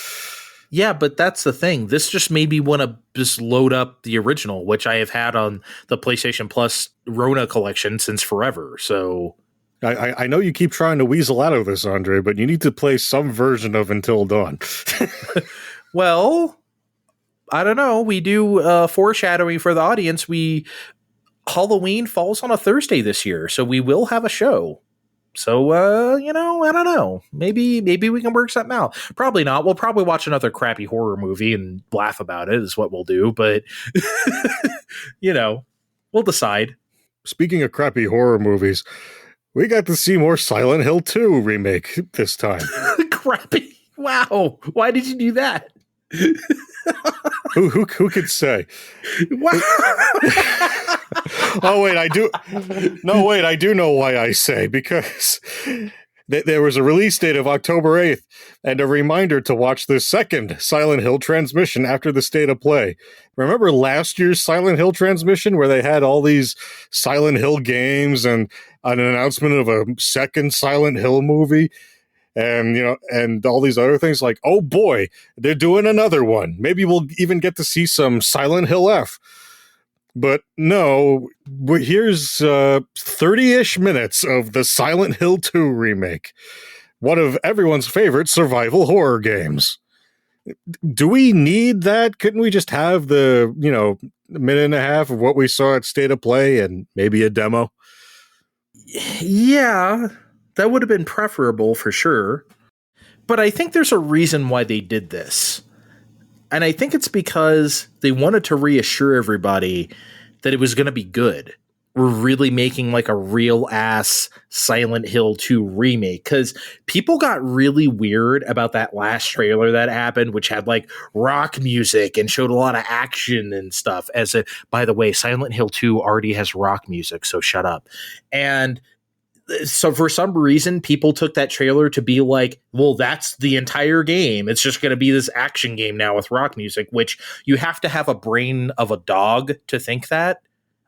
Yeah, but that's the thing. This just made me want to just load up the original, which I have had on the PlayStation Plus Rona collection since forever. So I know you keep trying to weasel out of this, Andre, but you need to play some version of Until Dawn. Well, I don't know. We do foreshadowing for the audience. Halloween falls on a Thursday this year, so we will have a show. So, I don't know. Maybe we can work something out. Probably not. We'll probably watch another crappy horror movie and laugh about it is what we'll do. But, we'll decide. Speaking of crappy horror movies, we got to see more Silent Hill 2 remake this time. Crappy? Wow. Why did you do that? Who could say? Oh wait, I do. No, wait, I do know why I say, because there was a release date of October 8th and a reminder to watch the second Silent Hill transmission after the state of play. Remember last year's Silent Hill transmission where they had all these Silent Hill games and an announcement of a second Silent Hill movie? And, and all these other things like, oh boy, they're doing another one. Maybe we'll even get to see some Silent Hill F. But no, here's 30-ish minutes of the Silent Hill 2 remake. One of everyone's favorite survival horror games. Do we need that? Couldn't we just have the, minute and a half of what we saw at State of Play and maybe a demo? Yeah. That would have been preferable for sure. But I think there's a reason why they did this. And I think it's because they wanted to reassure everybody that it was going to be good. We're really making like a real ass Silent Hill 2 remake, because people got really weird about that last trailer that happened, which had like rock music and showed a lot of action and stuff. By the way, Silent Hill 2 already has rock music, so shut up. And so for some reason, people took that trailer to be like, well, that's the entire game. It's just going to be this action game now with rock music, which you have to have a brain of a dog to think that.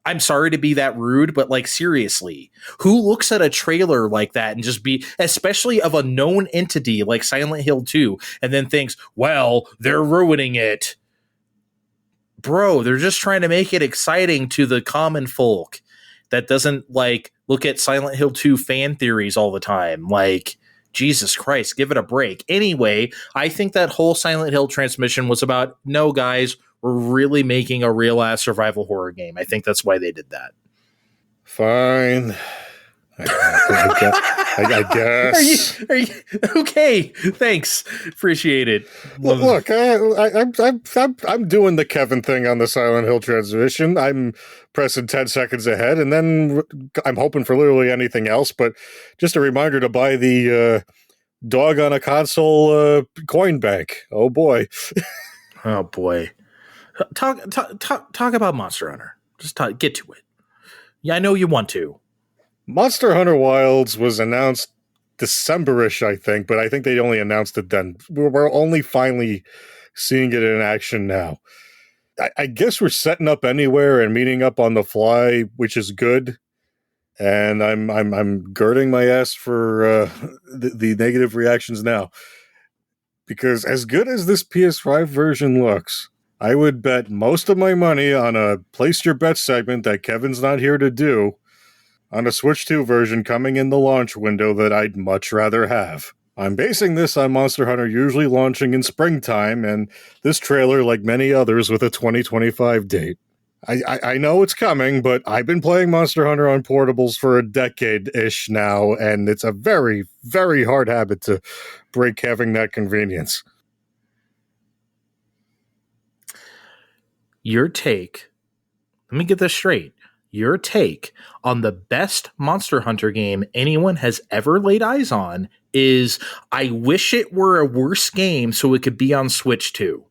I'm sorry to be that rude, but like, seriously, who looks at a trailer like that and just especially of a known entity like Silent Hill 2, and then thinks, well, they're ruining it. Bro, they're just trying to make it exciting to the common folk that doesn't like look at Silent Hill 2 fan theories all the time. Like, Jesus Christ, give it a break. Anyway, I think that whole Silent Hill transmission was about, no, guys, we're really making a real ass survival horror game. I think that's why they did that. Fine. I guess. Are you okay? Thanks. Appreciate it. Look, I'm doing the Kevin thing on the Silent Hill transmission. I'm pressing 10 seconds ahead, and then I'm hoping for literally anything else. But just a reminder to buy the dog on a console coin bank. Oh boy. Oh boy. Talk about Monster Hunter. Just get to it. Yeah, I know you want to. Monster Hunter Wilds was announced December-ish, I think, but I think they only announced it then. We're only finally seeing it in action now. I guess we're setting up anywhere and meeting up on the fly, which is good. And I'm girding my ass for the negative reactions now, because as good as this PS5 version looks, I would bet most of my money on a place your bet segment that Kevin's not here to do on a Switch 2 version coming in the launch window that I'd much rather have. I'm basing this on Monster Hunter usually launching in springtime, and this trailer, like many others, with a 2025 date. I know it's coming, but I've been playing Monster Hunter on portables for a decade-ish now, and it's a very, very hard habit to break having that convenience. Your take, let me get this straight. Your take on the best Monster Hunter game anyone has ever laid eyes on is, I wish it were a worse game so it could be on Switch 2.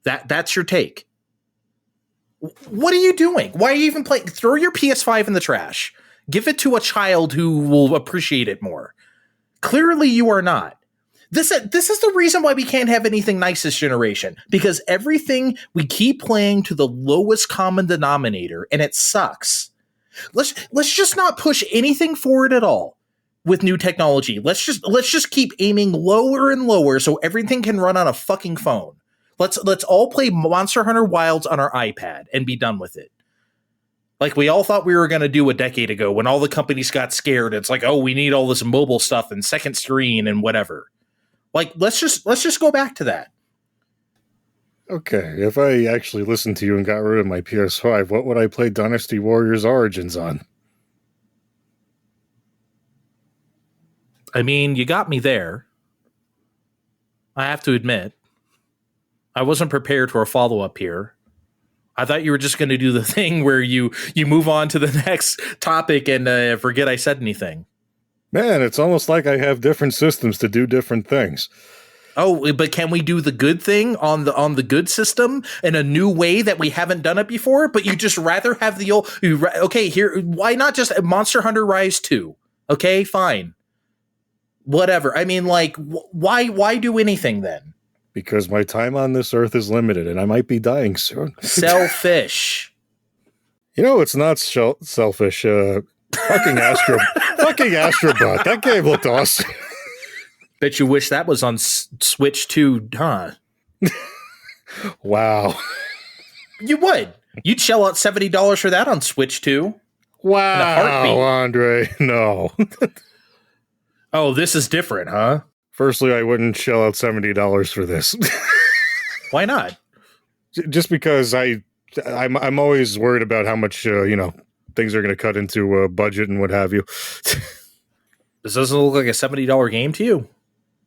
That's your take. What are you doing? Why are you even playing? Throw your PS5 in the trash. Give it to a child who will appreciate it more. Clearly you are not. This is the reason why we can't have anything nice this generation, because everything we keep playing to the lowest common denominator, and it sucks. Let's just not push anything forward at all with new technology. Let's just keep aiming lower and lower so everything can run on a fucking phone. Let's all play Monster Hunter Wilds on our iPad and be done with it. Like we all thought we were going to do a decade ago when all the companies got scared. It's like, oh, we need all this mobile stuff and second screen and whatever. Like, let's just go back to that. Okay, if I actually listened to you and got rid of my PS5, what would I play Dynasty Warriors Origins on? I mean, you got me there. I have to admit. I wasn't prepared for a follow-up here. I thought you were just going to do the thing where you move on to the next topic and forget I said anything. Man, it's almost like I have different systems to do different things. Oh, but can we do the good thing on the good system in a new way that we haven't done it before? But you just rather have the old. Okay, here. Why not just Monster Hunter Rise 2? Okay, fine. Whatever. I mean, like, why do anything then? Because my time on this earth is limited, and I might be dying soon. Selfish. You know, it's not selfish. Fucking Astro Bot. That game looked awesome. Bet you wish that was on Switch 2, huh? Wow. You would. You'd shell out $70 for that on Switch 2. Wow, Andre. No. Oh, this is different, huh? Firstly, I wouldn't shell out $70 for this. Why not? Just because I'm always worried about how much things are going to cut into a budget and what have you. This doesn't look like a $70 game to you.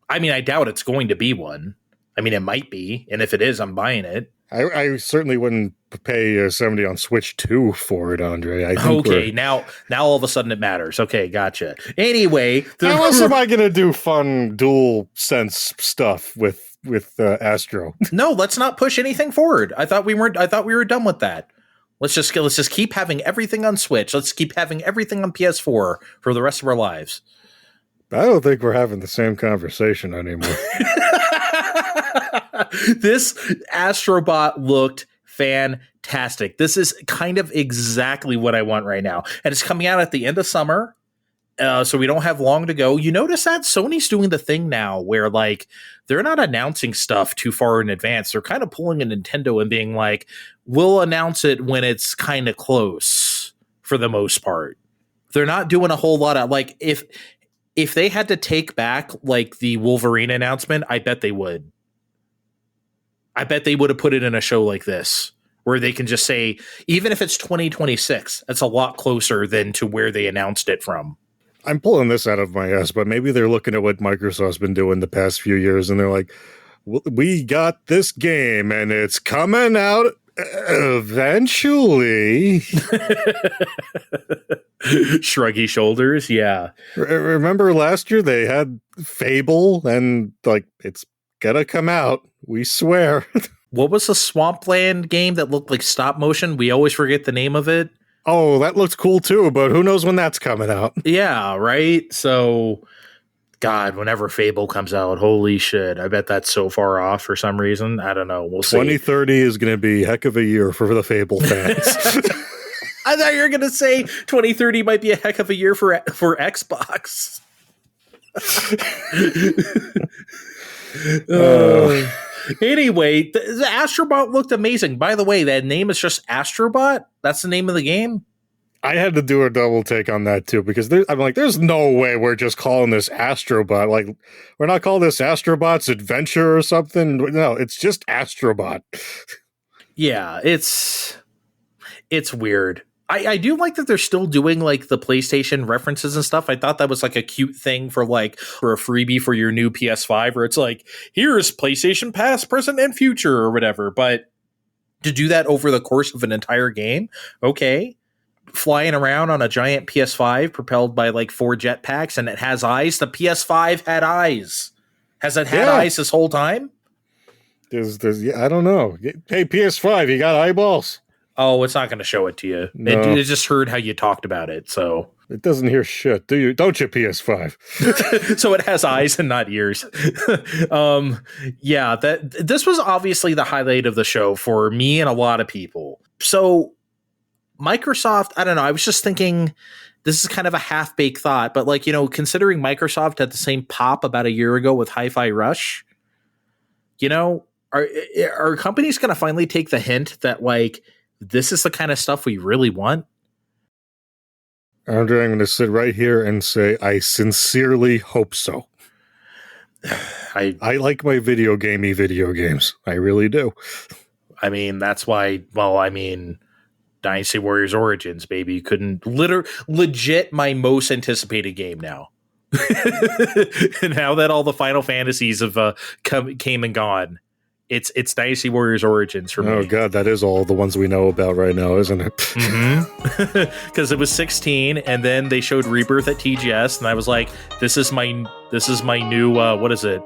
I mean, I doubt it's going to be one. I mean, it might be, and if it is, I'm buying it. I certainly wouldn't pay 70 on Switch 2 for it, Andre. I think okay, now all of a sudden it matters. Okay, gotcha. Anyway, how else am I going to do fun dual sense stuff with Astro? No, let's not push anything forward. I thought we were done with that. Let's just keep having everything on Switch. Let's keep having everything on PS4 for the rest of our lives. I don't think we're having the same conversation anymore. This Astro Bot looked fantastic. This is kind of exactly what I want right now. And it's coming out at the end of summer. So we don't have long to go. You notice that Sony's doing the thing now where like they're not announcing stuff too far in advance. They're kind of pulling a Nintendo and being like, we'll announce it when it's kind of close for the most part. They're not doing a whole lot of like if they had to take back like the Wolverine announcement, I bet they would. I bet they would have put it in a show like this where they can just say, even if it's 2026, that's a lot closer than to where they announced it from. I'm pulling this out of my ass, but maybe they're looking at what Microsoft's been doing the past few years and they're like, we got this game and it's coming out eventually. Shruggy shoulders, yeah. Remember last year they had Fable and like it's gonna come out. We swear. What was the Swampland game that looked like stop motion? We always forget the name of it. Oh, that looks cool too, but who knows when that's coming out? Yeah, right? So, God, whenever Fable comes out, holy shit. I bet that's so far off for some reason. I don't know. We'll see. 2030 is going to be a heck of a year for the Fable fans. I thought you were going to say 2030 might be a heck of a year for Xbox. Anyway, the Astro Bot looked amazing. By the way, that name is just Astro Bot? That's the name of the game? I had to do a double take on that too, because I'm like, there's no way we're just calling this Astro Bot. Like, we're not calling this Astro Bot's Adventure or something. No, it's just Astro Bot. Yeah, it's weird. I do like that they're still doing like the PlayStation references and stuff. I thought that was like a cute thing for a freebie for your new PS5, where it's like, here's PlayStation past, present, and future or whatever. But to do that over the course of an entire game, okay. Flying around on a giant PS5 propelled by like 4 jetpacks, and it has eyes. The PS5 had eyes. Has it had eyes this whole time? There's I don't know. Hey, PS5, you got eyeballs? Oh, it's not going to show it to you. No. It just heard how you talked about it, so it doesn't hear shit, do you? Don't you, PS5? So it has eyes and not ears. Yeah, this was obviously the highlight of the show for me and a lot of people. So Microsoft, I don't know. I was just thinking, this is kind of a half-baked thought, but like, considering Microsoft had the same pop about a year ago with Hi-Fi Rush, are companies going to finally take the hint that like, this is the kind of stuff we really want? Andre, I'm going to sit right here and say I sincerely hope so. I like my video games. I really do. I mean, that's why, Dynasty Warriors Origins, baby, couldn't legit my most anticipated game now. And now that all the Final Fantasies have came and gone, it's Dynasty Warriors Origins for me. Oh god, that is all the ones we know about right now, isn't it? Because it was 16, and then they showed Rebirth at TGS, and I was like, "This is my new what is it?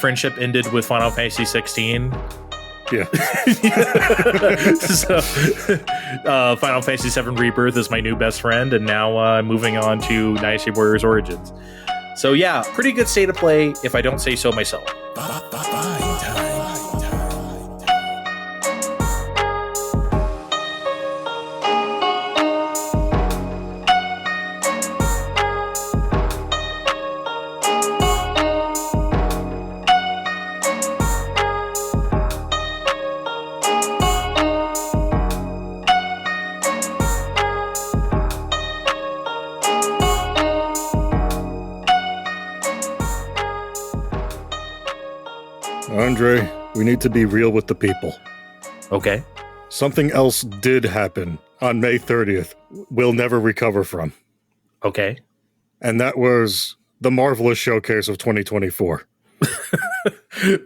Friendship ended with Final Fantasy 16." Yeah. So, Final Fantasy 7 Rebirth is my new best friend, and now I'm moving on to Dynasty Warriors Origins. So yeah, pretty good state of play, if I don't say so myself. Fine time. Andre, we need to be real with the people. Okay. Something else did happen on May 30th we'll never recover from. Okay. And that was the Marvelous Showcase of 2024.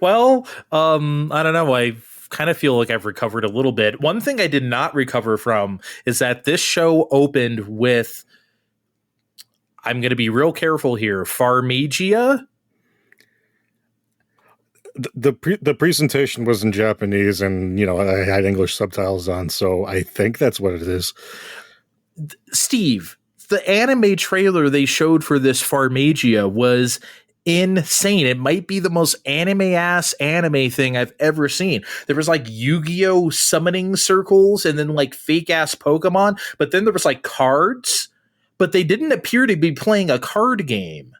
Well, I don't know. I kind of feel like I've recovered a little bit. One thing I did not recover from is that this show opened with, I'm going to be real careful here, Farmagia. The presentation was in Japanese, and I had English subtitles on, so I think that's what it is. Steve, the anime trailer they showed for this Farmagia was insane. It might be the most anime-ass anime thing I've ever seen. There was like Yu-Gi-Oh! Summoning circles and then like fake-ass Pokemon, but then there was like cards, but they didn't appear to be playing a card game.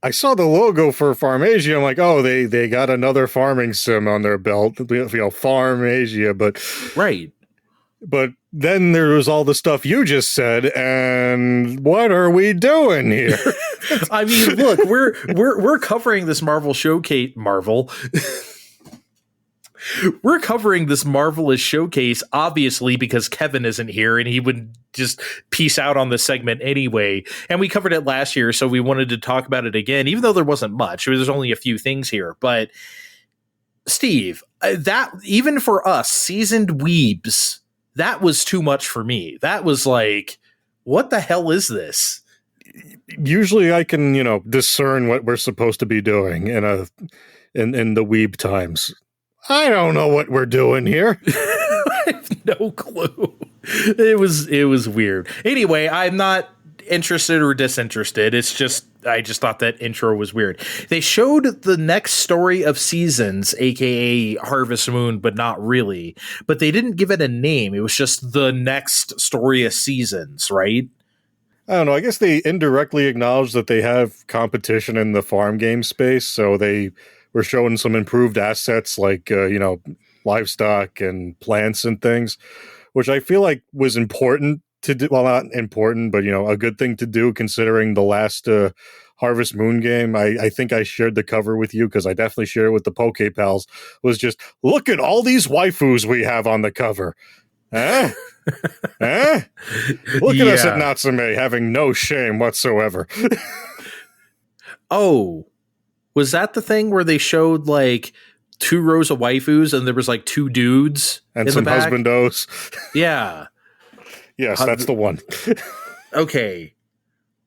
I saw the logo for Farmagia. I'm like, oh, they got another farming sim on their belt, Farmagia, but right. But then there was all the stuff you just said, and what are we doing here? I mean, look, we're covering this Marvel showcase. We're covering this Marvelous Showcase, obviously, because Kevin isn't here and he would just peace out on this segment anyway. And we covered it last year, so we wanted to talk about it again, even though there wasn't much. There's only a few things here. But, Steve, that even for us, seasoned weebs, that was too much for me. That was like, what the hell is this? Usually I can, discern what we're supposed to be doing in the weeb times. I don't know what we're doing here. I have no clue. It was weird. Anyway, I'm not interested or disinterested. It's just, I just thought that intro was weird. They showed the next story of Seasons, aka Harvest Moon, but not really. But they didn't give it a name. It was just the next story of Seasons, right? I don't know. I guess they indirectly acknowledged that they have competition in the farm game space, so they were showing some improved assets like, livestock and plants and things, which I feel like was important to do. Well, not important, but a good thing to do considering the last Harvest Moon game. I think I shared the cover with you because I definitely shared it with the Poke Pals. Was just look at all these waifus we have on the cover. Eh? Eh? Look at us at Natsume having no shame whatsoever. Oh, was that the thing where they showed like 2 rows of waifus and there was like 2 dudes and in some the back? husbandos? Yeah. Yes, that's the one. Okay.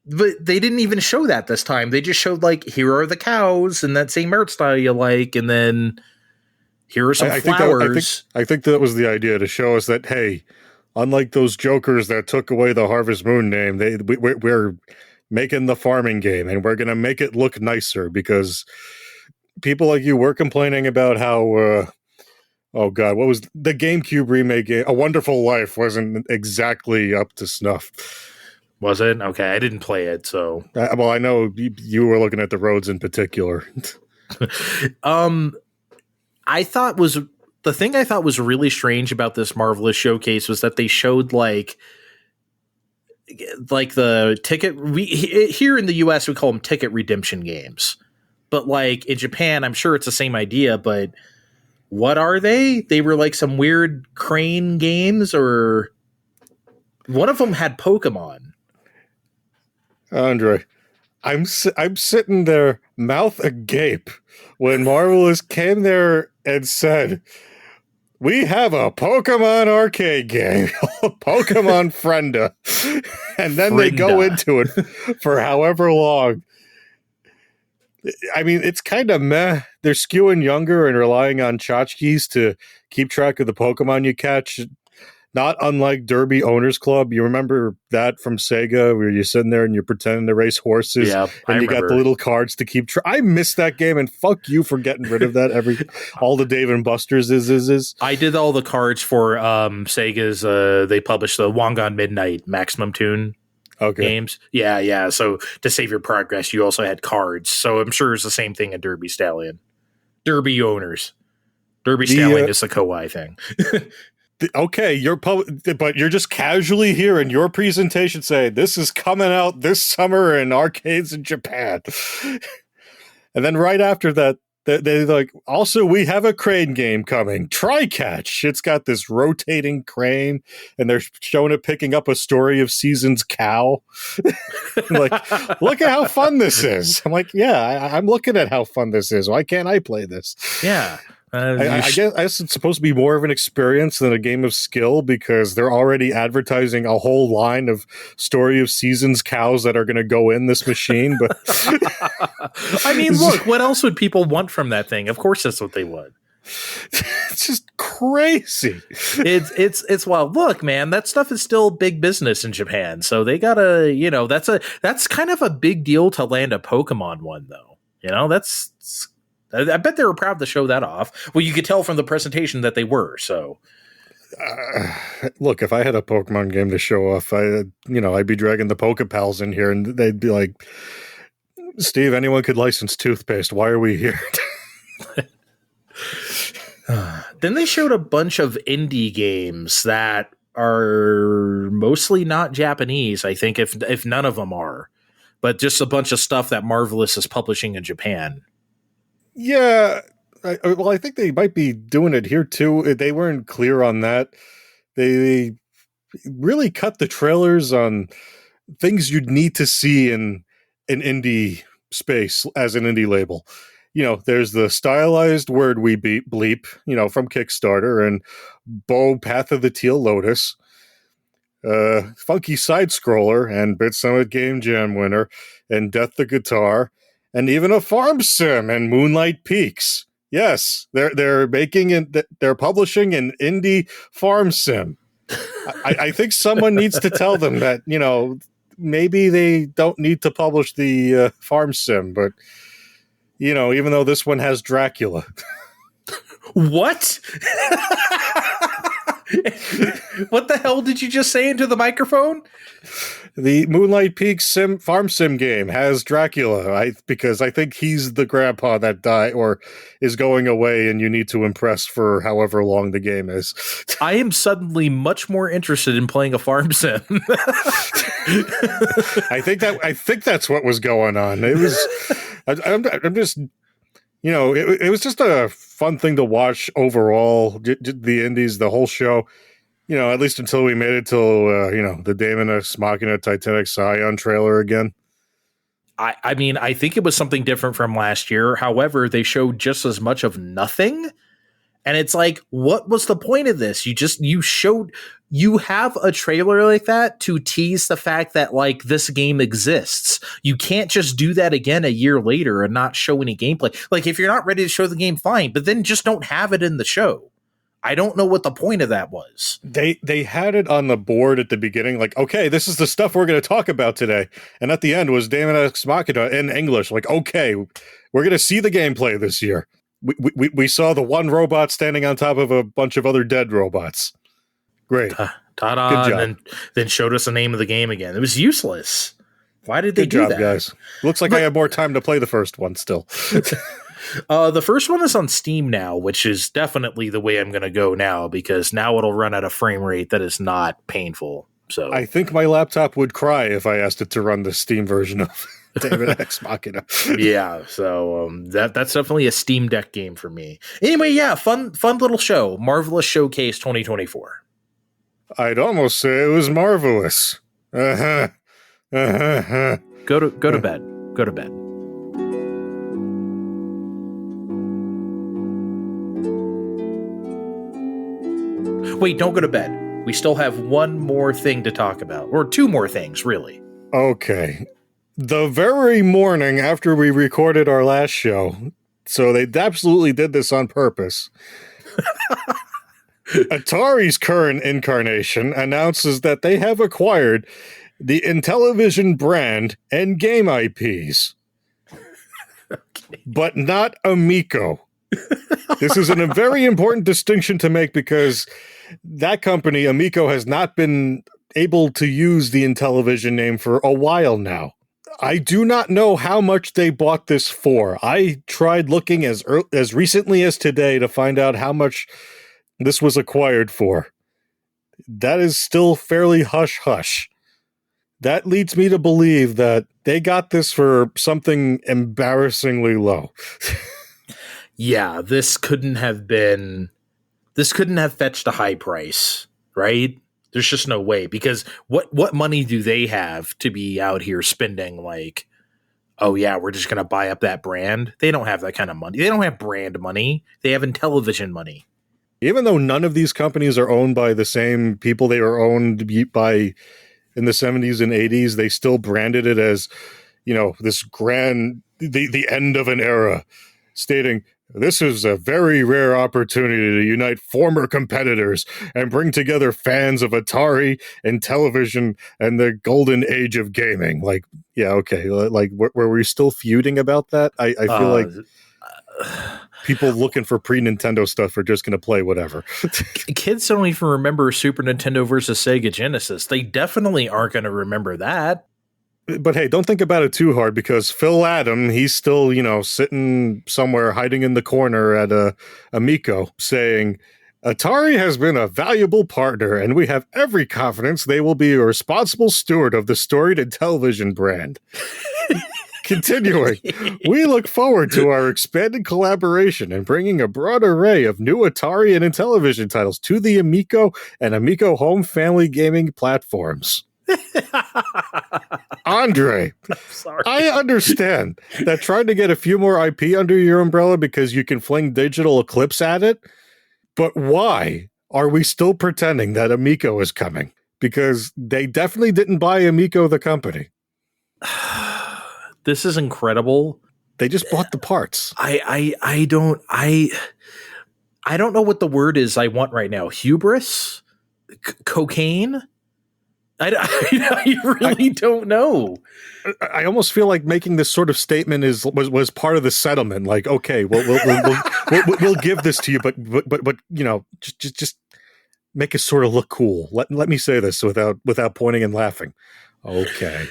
But they didn't even show that this time. They just showed like, here are the cows and that same art style you like, and then here are some flowers. I think that was the idea, to show us that, hey, unlike those jokers that took away the Harvest Moon name, we're making the farming game, and we're going to make it look nicer, because people like you were complaining about how, oh God, what was the GameCube remake game? A Wonderful Life wasn't exactly up to snuff. Was it? Okay, I didn't play it, so. Well, I know you were looking at the roads in particular. I thought was really strange about this Marvelous Showcase was that they showed like the ticket. Here in the US we call them ticket redemption games, but like in Japan, I'm sure it's the same idea. But what are they? They were like some weird crane games, or one of them had Pokemon. Andre, I'm sitting there, mouth agape, when Marvelous came there and said, "We have a Pokemon arcade game, Pokemon Frienda," and then they go into it for however long. I mean, it's kind of meh. They're skewing younger and relying on tchotchkes to keep track of the Pokemon you catch. Not unlike Derby Owners Club. You remember that from Sega, where you're sitting there and you're pretending to race horses, and you got the little cards to keep track. I miss that game, and fuck you for getting rid of that. All the Dave and Buster's is. I did all the cards for Sega's. They published the Wangan Midnight Maximum Tune games. Yeah. So to save your progress, you also had cards. So I'm sure it's the same thing at Derby Stallion. Derby Owners. Derby Stallion is the Kawaii thing. Okay, but you're just casually here in your presentation saying this is coming out this summer in arcades in Japan. And then right after that, they like, also, we have a crane game coming, Tri-Catch. It's got this rotating crane, and they're showing it picking up a Story of Seasons cow. Like, look at how fun this is. I'm like, yeah, I'm looking at how fun this is. Why can't I play this? Yeah. I guess it's supposed to be more of an experience than a game of skill, because they're already advertising a whole line of Story of Seasons cows that are going to go in this machine. But I mean, look, what else would people want from that thing? Of course, that's what they would. It's just crazy. It's well, look, man, that stuff is still big business in Japan, so they gotta, that's kind of a big deal to land a Pokemon one, though. I bet they were proud to show that off. Well, you could tell from the presentation that they were. So, look, if I had a Pokemon game to show off, I'd be dragging the Pokepals in here, and they'd be like, "Steve, anyone could license toothpaste. Why are we here?" Then they showed a bunch of indie games that are mostly not Japanese. I think if none of them are, but just a bunch of stuff that Marvelous is publishing in Japan. Yeah, I think they might be doing it here too. They weren't clear on that. They really cut the trailers on things you'd need to see in an indie space as an indie label. There's the stylized word we bleep, from Kickstarter, and Bo Path of the Teal Lotus, funky side scroller, and Bit Summit Game Jam winner, and Death the Guitar, and even a farm sim and Moonlight Peaks. Yes, they're publishing an indie farm sim. I think someone needs to tell them that, maybe they don't need to publish the farm sim, but even though this one has Dracula. What? What the hell did you just say into the microphone? The Moonlight Peak farm sim game has Dracula, because I think he's the grandpa that died or is going away, and you need to impress for however long the game is. I am suddenly much more interested in playing a farm sim. I think that's what was going on. It was. I'm just. It was just a fun thing to watch overall. The indies, the whole show. At least until we made it till, the Daemon Ex Machina Titanic Scion trailer again. I mean, I think it was something different from last year. However, they showed just as much of nothing. And it's like, what was the point of this? You have a trailer like that to tease the fact that, like, this game exists. You can't just do that again a year later and not show any gameplay. Like, if you're not ready to show the game, fine, but then just don't have it in the show. I don't know what the point of that was. They had it on the board at the beginning, like, okay, this is the stuff we're going to talk about today. And at the end was Daemon Ex Machina in English. Like, okay, we're going to see the gameplay this year. We saw the one robot standing on top of a bunch of other dead robots. Great. Ta-da. Good job. And then showed us the name of the game again. It was useless. Why did they Good do job, that? guys. Looks like I have more time to play the first one still. The first one is on Steam now, which is definitely the way I'm going to go now, because now it'll run at a frame rate that is not painful. So I think my laptop would cry if I asked it to run the Steam version of Daemon Ex Machina. Yeah, so that's definitely a Steam Deck game for me. Anyway, yeah, fun little show. Marvelous Showcase 2024. I'd almost say it was marvelous. Go to bed. Go to bed. Wait, don't go to bed. We still have one more thing to talk about, or two more things, really. Okay. The very morning after we recorded our last show, so they absolutely did this on purpose, Atari's current incarnation announces that they have acquired the Intellivision brand and game IPs, but not Amico. This is a very important distinction to make because that company, Amico, has not been able to use the Intellivision name for a while now. I do not know how much they bought this for. I tried looking as recently as today to find out how much this was acquired for. That is still fairly hush-hush. That leads me to believe that they got this for something embarrassingly low. Yeah, this couldn't have fetched a high price, right? There's just no way, because what money do they have to be out here spending like, oh yeah, we're just going to buy up that brand? They don't have that kind of money. They don't have brand money. They have Intellivision money. Even though none of these companies are owned by the same people they were owned by in the 70s and 80s, they still branded it as, this grand, the end of an era, stating, "This is a very rare opportunity to unite former competitors and bring together fans of Atari and television and the golden age of gaming." Like, yeah, okay. Like, were we still feuding about that? I feel like people looking for pre-Nintendo stuff are just going to play whatever. Kids don't even remember Super Nintendo versus Sega Genesis. They definitely aren't going to remember that. But hey, don't think about it too hard, because Phil Adam, he's still, sitting somewhere hiding in the corner at Amico saying, "Atari has been a valuable partner, and we have every confidence they will be a responsible steward of the storied Intellivision brand." Continuing, "We look forward to our expanded collaboration and bringing a broad array of new Atari and Intellivision titles to the Amico and Amico home family gaming platforms." Andre, Sorry. I understand that trying to get a few more IP under your umbrella because you can fling Digital Eclipse at it, but why are we still pretending that Amico is coming? Because they definitely didn't buy Amico the company. This is incredible. They just bought the parts. I don't know what the word is I want right now. Hubris? Cocaine? I really don't know. I almost feel like making this sort of statement was part of the settlement. Like, okay, we'll give this to you, but just make it sort of look cool. Let me say this without pointing and laughing. Okay.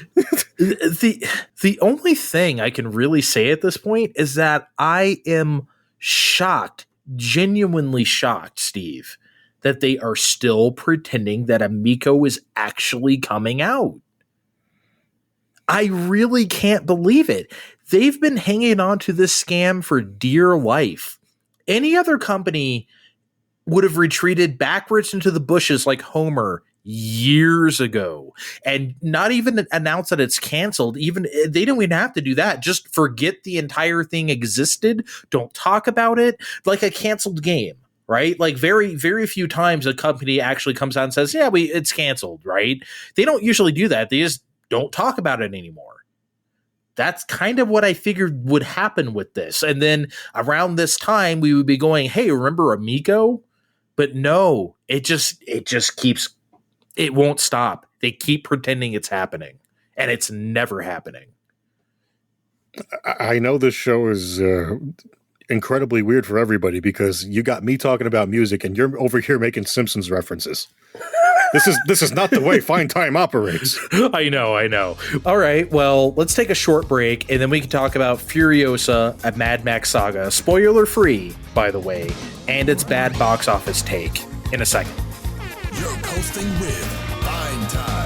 The only thing I can really say at this point is that I am shocked, genuinely shocked, Steve, that they are still pretending that Amico is actually coming out. I really can't believe it. They've been hanging on to this scam for dear life. Any other company would have retreated backwards into the bushes like Homer years ago and not even announce that it's canceled. Even they don't even have to do that. Just forget the entire thing existed. Don't talk about it like a canceled game, right? Like very, very few times a company actually comes out and says, yeah, it's canceled, right? They don't usually do that. They just don't talk about it anymore. That's kind of what I figured would happen with this. And then around this time, we would be going, hey, remember Amico? But no, it just keeps, it won't stop. They keep pretending it's happening, and it's never happening. I know this show is incredibly weird for everybody because you got me talking about music and you're over here making Simpsons references. This is not the way Fine Time operates. I know. All right, well, let's take a short break, and then we can talk about Furiosa, a Mad Max Saga, spoiler-free, by the way, and its bad box office take in a second. You're coasting with Fine Time.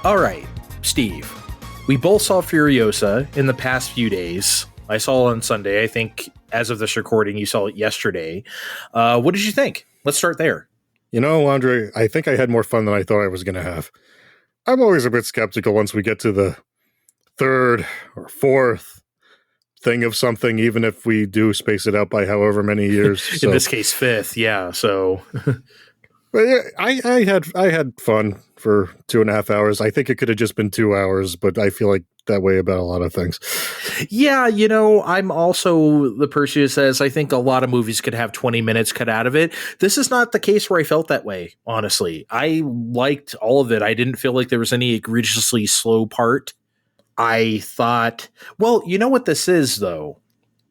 All right, Steve, we both saw Furiosa in the past few days. I saw it on Sunday. I think as of this recording, you saw it yesterday. What did you think? Let's start there. You know, Andre, I think I had more fun than I thought I was going to have. I'm always a bit skeptical once we get to the third or fourth thing of something, even if we do space it out by however many years. In this case, fifth, yeah. So, but yeah, I had fun for 2.5 hours. I think it could have just been 2 hours, but I feel like that way about a lot of things. Yeah, you know, I'm also the person who says I think a lot of movies could have 20 minutes cut out of it. This is not the case where I felt that way, honestly. I liked all of it. I didn't feel like there was any egregiously slow part. I thought, well, you know what this is, though?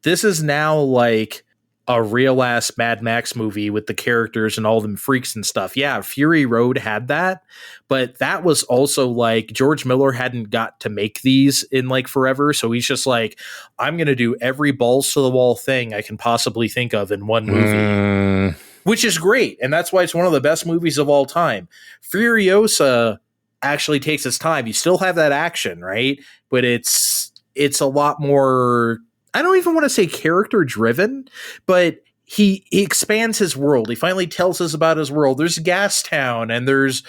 This is now like a real-ass Mad Max movie with the characters and all them freaks and stuff. Yeah, Fury Road had that, but that was also like George Miller hadn't got to make these in like forever, so he's just like, I'm going to do every balls-to-the-wall thing I can possibly think of in one movie, which is great, and that's why it's one of the best movies of all time. Furiosa actually takes its time. You still have that action, right? But it's a lot more, I don't even want to say character driven, but he expands his world. He finally tells us about his world. There's Gas Town and there's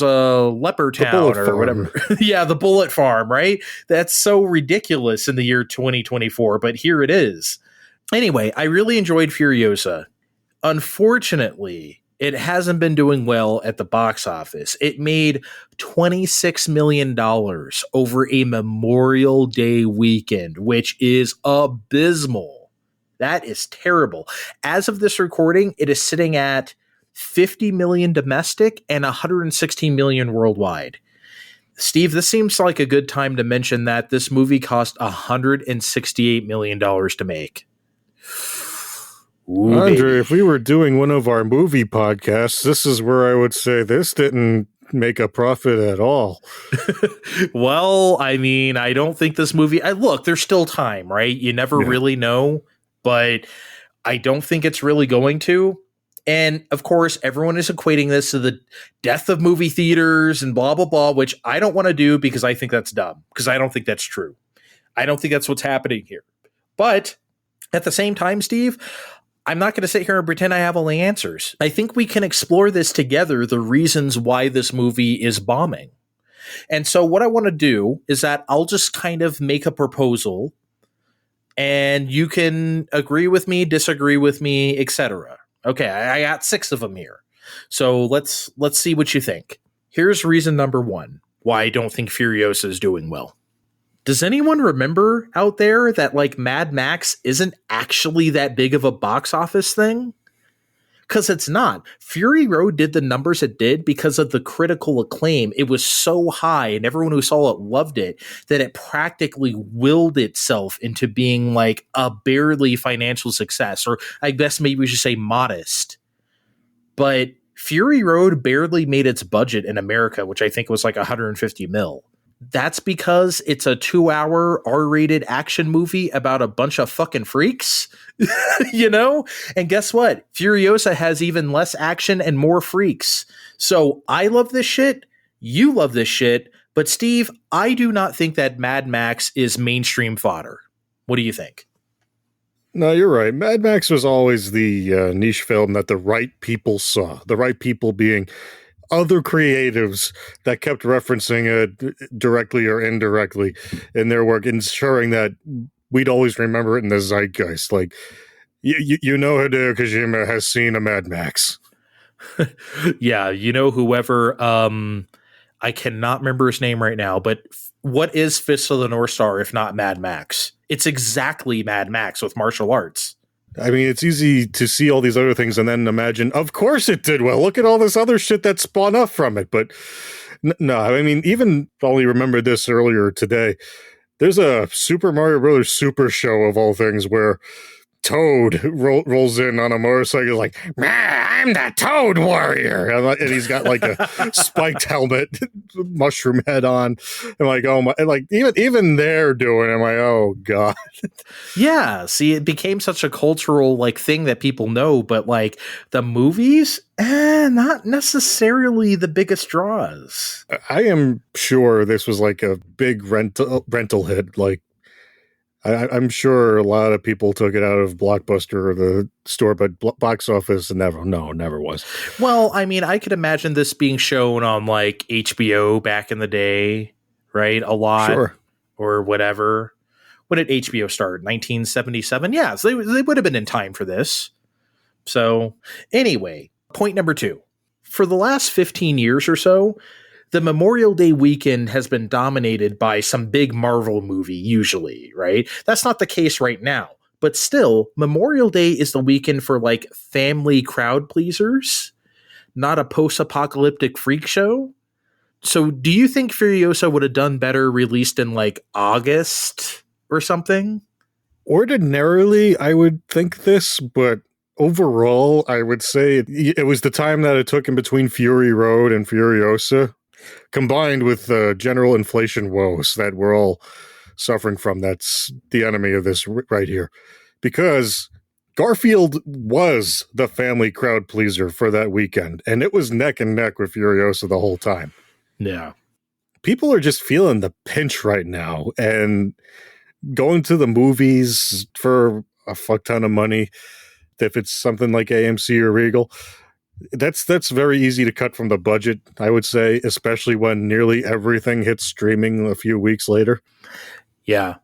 a Leper Town or whatever. Yeah, the Bullet Farm, right? That's so ridiculous in the year 2024, but here it is. Anyway, I really enjoyed Furiosa. Unfortunately, it hasn't been doing well at the box office. It made $26 million over a Memorial Day weekend, which is abysmal. That is terrible. As of this recording, it is sitting at 50 million domestic and 116 million worldwide. Steve, this seems like a good time to mention that this movie cost $168 million to make. Ooh, Andre, if we were doing one of our movie podcasts, this is where I would say this didn't make a profit at all. Well, I mean, I don't think this movie, look, there's still time, right? You never really know, but I don't think it's really going to. And of course, everyone is equating this to the death of movie theaters and blah, blah, blah, which I don't want to do because I think that's dumb, because I don't think that's true. I don't think that's what's happening here. But at the same time, Steve, I'm not going to sit here and pretend I have all the answers. I think we can explore this together, the reasons why this movie is bombing. And so what I want to do is that I'll just kind of make a proposal and you can agree with me, disagree with me, etc. Okay, I got 6 of them here. So let's see what you think. Here's reason number one why I don't think Furiosa is doing well. Does anyone remember out there that like Mad Max isn't actually that big of a box office thing? Because it's not. Fury Road did the numbers it did because of the critical acclaim. It was so high and everyone who saw it loved it that it practically willed itself into being like a barely financial success, or I guess maybe we should say modest. But Fury Road barely made its budget in America, which I think was like 150 mil. That's because it's a 2-hour R-rated action movie about a bunch of fucking freaks, you know? And guess what? Furiosa has even less action and more freaks. So I love this shit. You love this shit. But Steve, I do not think that Mad Max is mainstream fodder. What do you think? No, you're right. Mad Max was always the niche film that the right people saw. The right people being other creatives that kept referencing it directly or indirectly in their work, ensuring that we'd always remember it in the zeitgeist. Like, you know Hideo Kojima has seen a Mad Max. Yeah, you know, whoever, I cannot remember his name right now, but what is Fist of the North Star if not Mad Max? It's exactly Mad Max with martial arts. I mean, it's easy to see all these other things and then imagine, of course it did well. Look at all this other shit that spawned off from it. But no, I mean, even only remembered this earlier today. There's a Super Mario Brothers Super Show of all things where Toad rolls in on a motorcycle like, I'm the Toad Warrior. And he's got like a spiked helmet, mushroom head on. And like, oh my, and like even they're doing it. I'm like, oh God. Yeah. See, it became such a cultural like thing that people know, but like the movies, not necessarily the biggest draws. I am sure this was like a big rental hit. Like, I'm sure a lot of people took it out of Blockbuster or the store, but box office never was. Well, I mean, I could imagine this being shown on like HBO back in the day, right? A lot, sure. Or whatever. When did HBO start? 1977? Yeah, so they would have been in time for this. So anyway, point number two. For the last 15 years or so, the Memorial Day weekend has been dominated by some big Marvel movie, usually, right? That's not the case right now. But still, Memorial Day is the weekend for like family crowd pleasers, not a post-apocalyptic freak show. So do you think Furiosa would have done better released in like August or something? Ordinarily, I would think this, but overall, I would say it was the time that it took in between Fury Road and Furiosa, combined with the general inflation woes that we're all suffering from. That's the enemy of this right here. Because Garfield was the family crowd pleaser for that weekend, and it was neck and neck with Furiosa the whole time. Yeah. People are just feeling the pinch right now, and going to the movies for a fuck ton of money, if it's something like AMC or Regal, that's very easy to cut from the budget, I would say, especially when nearly everything hits streaming a few weeks later. Yeah.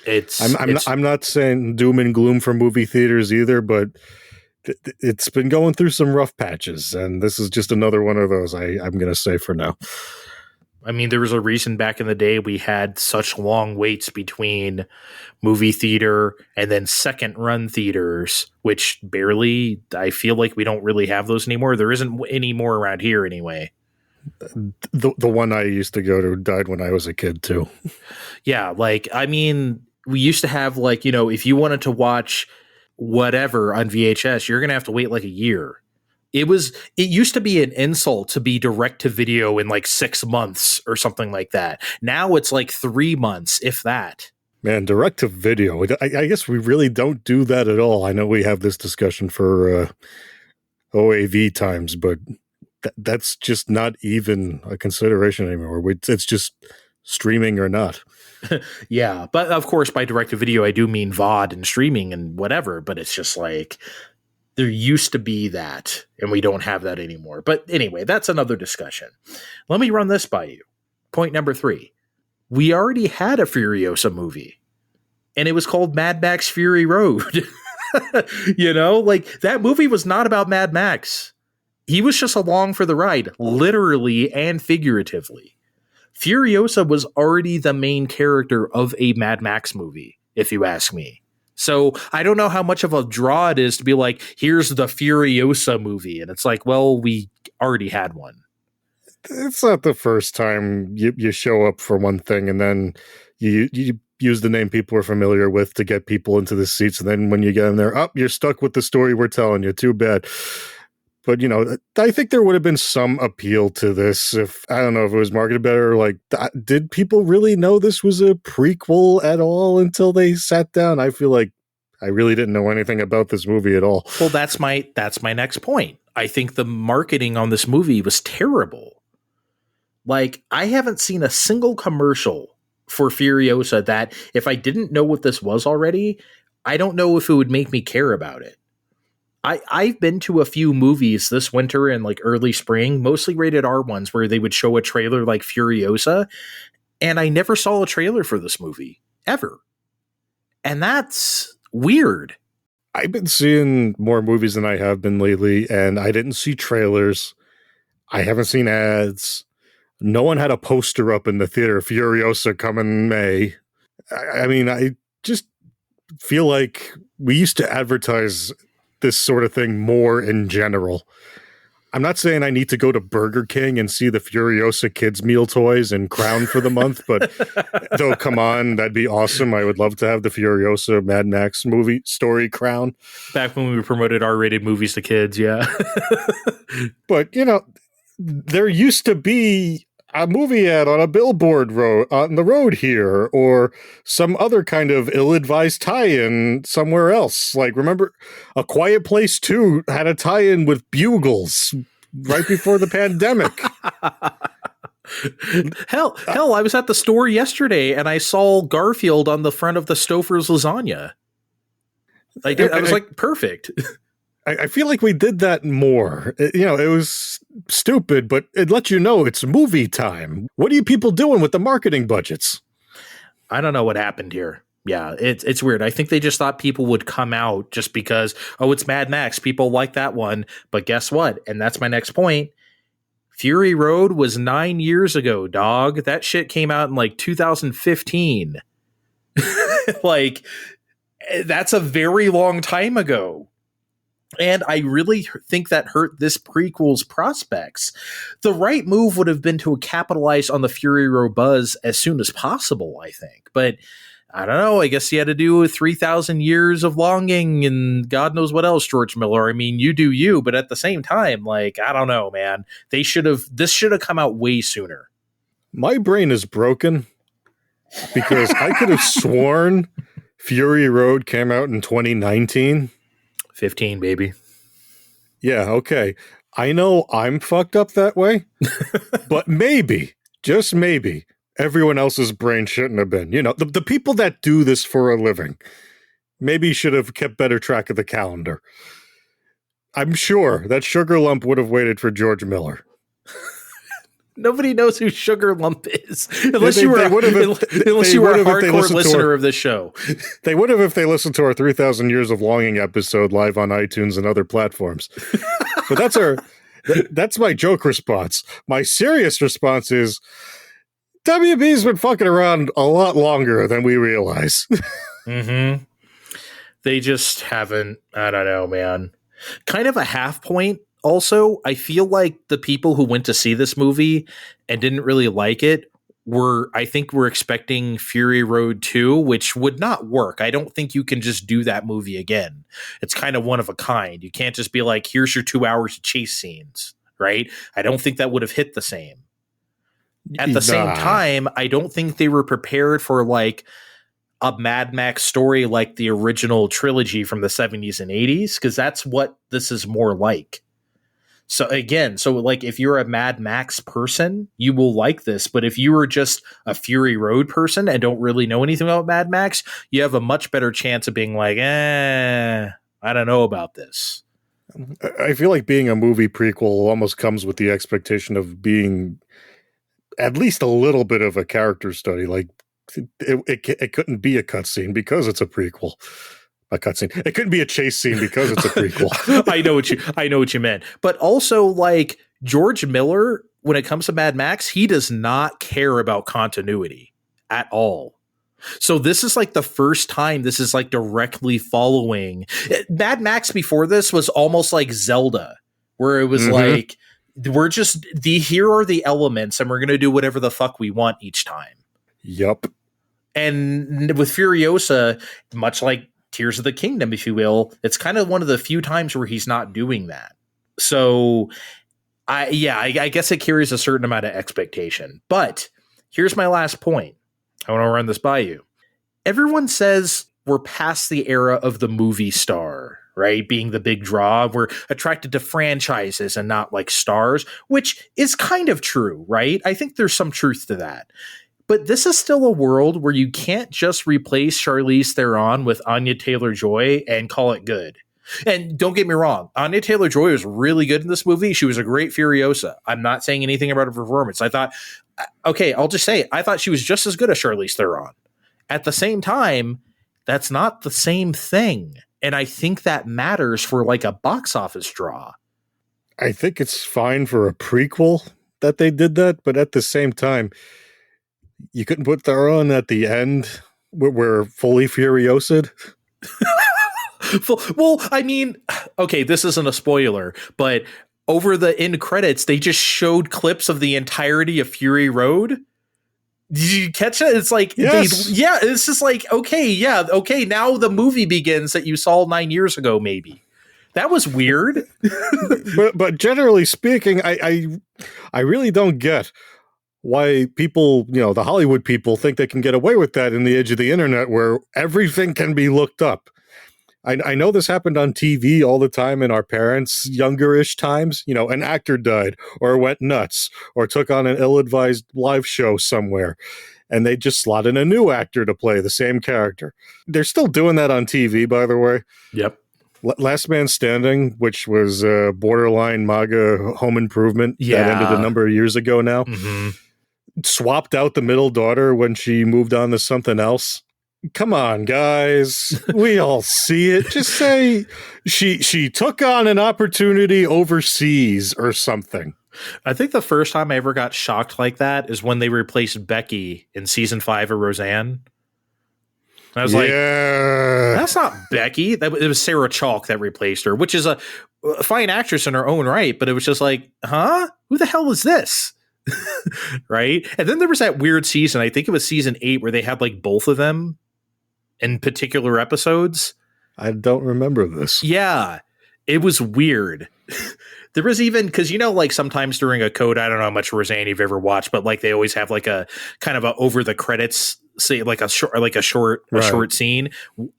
I'm not saying doom and gloom for movie theaters either, but it's been going through some rough patches, and this is just another one of those, I'm going to say for now. I mean, there was a reason back in the day we had such long waits between movie theater and then second run theaters, which barely, I feel like we don't really have those anymore. There isn't any more around here anyway. The one I used to go to died when I was a kid too. Yeah. Like, I mean, we used to have like, you know, if you wanted to watch whatever on VHS, you're going to have to wait like a year. It used to be an insult to be direct to video in like 6 months or something like that. Now it's like 3 months, if that. Man, direct to video. I guess we really don't do that at all. I know we have this discussion for OAV times, but that's just not even a consideration anymore. It's just streaming or not. Yeah. But of course, by direct to video, I do mean VOD and streaming and whatever, but it's just like, there used to be that, and we don't have that anymore. But anyway, that's another discussion. Let me run this by you. Point number 3. We already had a Furiosa movie, and it was called Mad Max Fury Road. You know, like that movie was not about Mad Max. He was just along for the ride, literally and figuratively. Furiosa was already the main character of a Mad Max movie, if you ask me. So I don't know how much of a draw it is to be like, here's the Furiosa movie. And it's like, well, we already had one. It's not the first time you show up for one thing and then you use the name people are familiar with to get people into the seats. And then when you get in there, you're stuck with the story we're telling you. Too bad. But, I think there would have been some appeal to this if, I don't know if it was marketed better. Like, did people really know this was a prequel at all until they sat down? I feel like I really didn't know anything about this movie at all. Well, that's my next point. I think the marketing on this movie was terrible. Like, I haven't seen a single commercial for Furiosa that if I didn't know what this was already, I don't know if it would make me care about it. I've been to a few movies this winter and like early spring, mostly rated R ones, where they would show a trailer like Furiosa, and I never saw a trailer for this movie, ever. And that's weird. I've been seeing more movies than I have been lately, and I didn't see trailers. I haven't seen ads. No one had a poster up in the theater, Furiosa coming May. I mean, I just feel like we used to advertise this sort of thing more in general. I'm not saying I need to go to Burger King and see the Furiosa kids meal toys and crown for the month, but though, come on, that'd be awesome. I would love to have the Furiosa Mad Max movie story crown. Back when we promoted R-rated movies to kids, yeah. But, there used to be a movie ad on a billboard on the road here, or some other kind of ill-advised tie-in somewhere else. Like, remember, A Quiet Place 2 had a tie-in with Bugles right before the pandemic. Hell, I was at the store yesterday and I saw Garfield on the front of the Stouffer's lasagna. I was like, perfect. I feel like we did that more. It was stupid, but it lets you know it's movie time. What are you people doing with the marketing budgets? I don't know what happened here. Yeah, it's weird. I think they just thought people would come out just because, it's Mad Max. People like that one. But guess what? And that's my next point. Fury Road was 9 years ago, dog. That shit came out in like 2015. Like, that's a very long time ago. And I really think that hurt this prequel's prospects. The right move would have been to capitalize on the Fury Road buzz as soon as possible, I think. But I don't know. I guess you had to do 3,000 years of longing and God knows what else, George Miller. I mean, you do you, but at the same time, like, I don't know, man. This should have come out way sooner. My brain is broken because I could have sworn Fury Road came out in 2019. 15, baby. Yeah, okay. I know I'm fucked up that way, but maybe, just maybe, everyone else's brain shouldn't have been. The people that do this for a living maybe should have kept better track of the calendar. I'm sure that Sugar Lump would have waited for George Miller. Nobody knows who Sugar Lump is unless you were a hardcore listener of this show. They would have if they listened to our 3,000 Years of Longing episode live on iTunes and other platforms. But that's my joke response. My serious response is WB's been fucking around a lot longer than we realize. Mm-hmm. They just haven't. I don't know, man. Kind of a half point. Also, I feel like the people who went to see this movie and didn't really like it were expecting Fury Road 2, which would not work. I don't think you can just do that movie again. It's kind of one of a kind. You can't just be like, here's your 2 hours of chase scenes, right? I don't think that would have hit the same. At the same time, I don't think they were prepared for like a Mad Max story like the original trilogy from the 70s and 80s, because that's what this is more like. So again, like if you're a Mad Max person, you will like this. But if you are just a Fury Road person and don't really know anything about Mad Max, you have a much better chance of being like, I don't know about this. I feel like being a movie prequel almost comes with the expectation of being at least a little bit of a character study. Like it couldn't be a cutscene because it's a prequel. a cutscene. It couldn't be a chase scene because it's a prequel. I know what you meant. But also, like, George Miller, when it comes to Mad Max, he does not care about continuity at all. So this is like the first time this is like directly following. Mad Max before this was almost like Zelda, where it was like, we're just here are the elements and we're going to do whatever the fuck we want each time. Yup. And with Furiosa, much like Tears of the Kingdom, if you will, it's kind of one of the few times where he's not doing that. So I guess it carries a certain amount of expectation. But here's my last point. I want to run this by you. Everyone says we're past the era of the movie star, right? Being the big draw. We're attracted to franchises and not like stars, which is kind of true, right? I think there's some truth to that. But this is still a world where you can't just replace Charlize Theron with Anya Taylor-Joy and call it good. And don't get me wrong, Anya Taylor-Joy was really good in this movie. She was a great Furiosa. I'm not saying anything about her performance. I thought, okay, I'll just say, I thought she was just as good as Charlize Theron. At the same time, that's not the same thing. And I think that matters for like a box office draw. I think it's fine for a prequel that they did that, but at the same time, you couldn't put Theron at the end where we're fully Furiosa'd. Well, I mean, okay, this isn't a spoiler, but over the end credits, they just showed clips of the entirety of Fury Road. Did you catch it? It's like, yes. It's just like, okay, now the movie begins that you saw 9 years ago, maybe. That was weird. but generally speaking, I really don't get why people, the Hollywood people think they can get away with that in the age of the internet where everything can be looked up. I know this happened on TV all the time in our parents' younger-ish times. An actor died or went nuts or took on an ill-advised live show somewhere, and they just slot in a new actor to play the same character. They're still doing that on TV, by the way. Yep. Last Man Standing, which was borderline MAGA Home Improvement that ended a number of years ago now, swapped out the middle daughter when she moved on to something else. Come on, guys. We all see it. Just say she took on an opportunity overseas or something. I think the first time I ever got shocked like that is when they replaced Becky in season 5 of Roseanne. And I was like, that's not Becky. It was Sarah Chalk that replaced her, which is a fine actress in her own right. But it was just like, huh? Who the hell is this? Right? And then there was that weird season. I think it was season 8 where they had like both of them in particular episodes. I don't remember this. Yeah, it was weird. There was even, because like sometimes during a code, I don't know how much Roseanne you've ever watched, but like they always have like a kind of a over the credits, say like a short scene.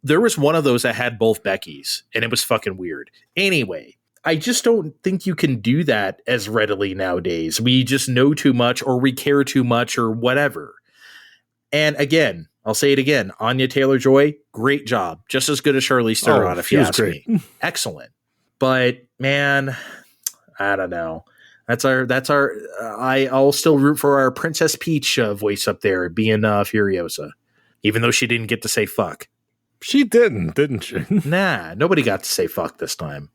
There was one of those that had both Beckys, and it was fucking weird. Anyway, I just don't think you can do that as readily nowadays. We just know too much, or we care too much, or whatever. And again, I'll say it again. Anya Taylor-Joy, great job. Just as good as Charlize Theron, if you ask me. Excellent. But man, I don't know. I'll still root for our Princess Peach voice up there being Furiosa, even though she didn't get to say fuck. She didn't she? Nah, nobody got to say fuck this time.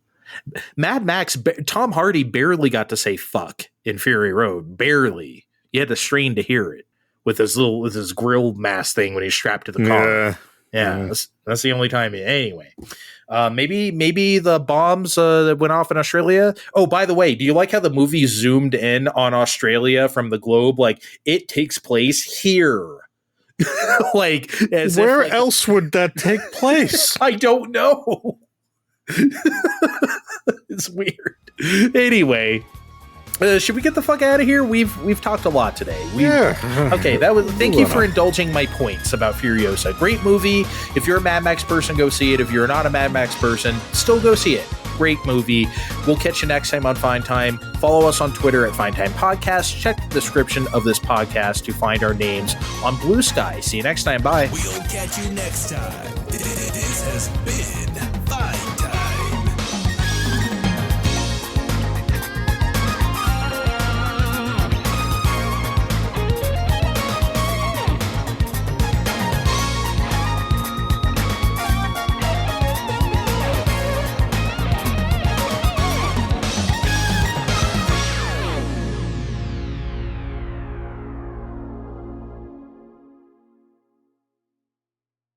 Mad Max, Tom Hardy barely got to say fuck in Fury Road. Barely. You had to strain to hear it with his grill mask thing when he's strapped to the car. Yeah. That's the only time. Anyway, maybe the bombs that went off in Australia. Oh, by the way, do you like how the movie zoomed in on Australia from the globe? Like it takes place here. Like, where else would that take place? I don't know. It's weird. Anyway, should we get the fuck out of here? We've talked a lot today. Okay, thank you for indulging my points about Furiosa. Great movie. If you're a Mad Max person, go see it. If you're not a Mad Max person, still go see it. Great movie. We'll catch you next time on Fine Time. Follow us on Twitter at Fine Time Podcast. Check the description of this podcast to find our names on Blue Sky. See you next time. Bye. We'll catch you next time. This has been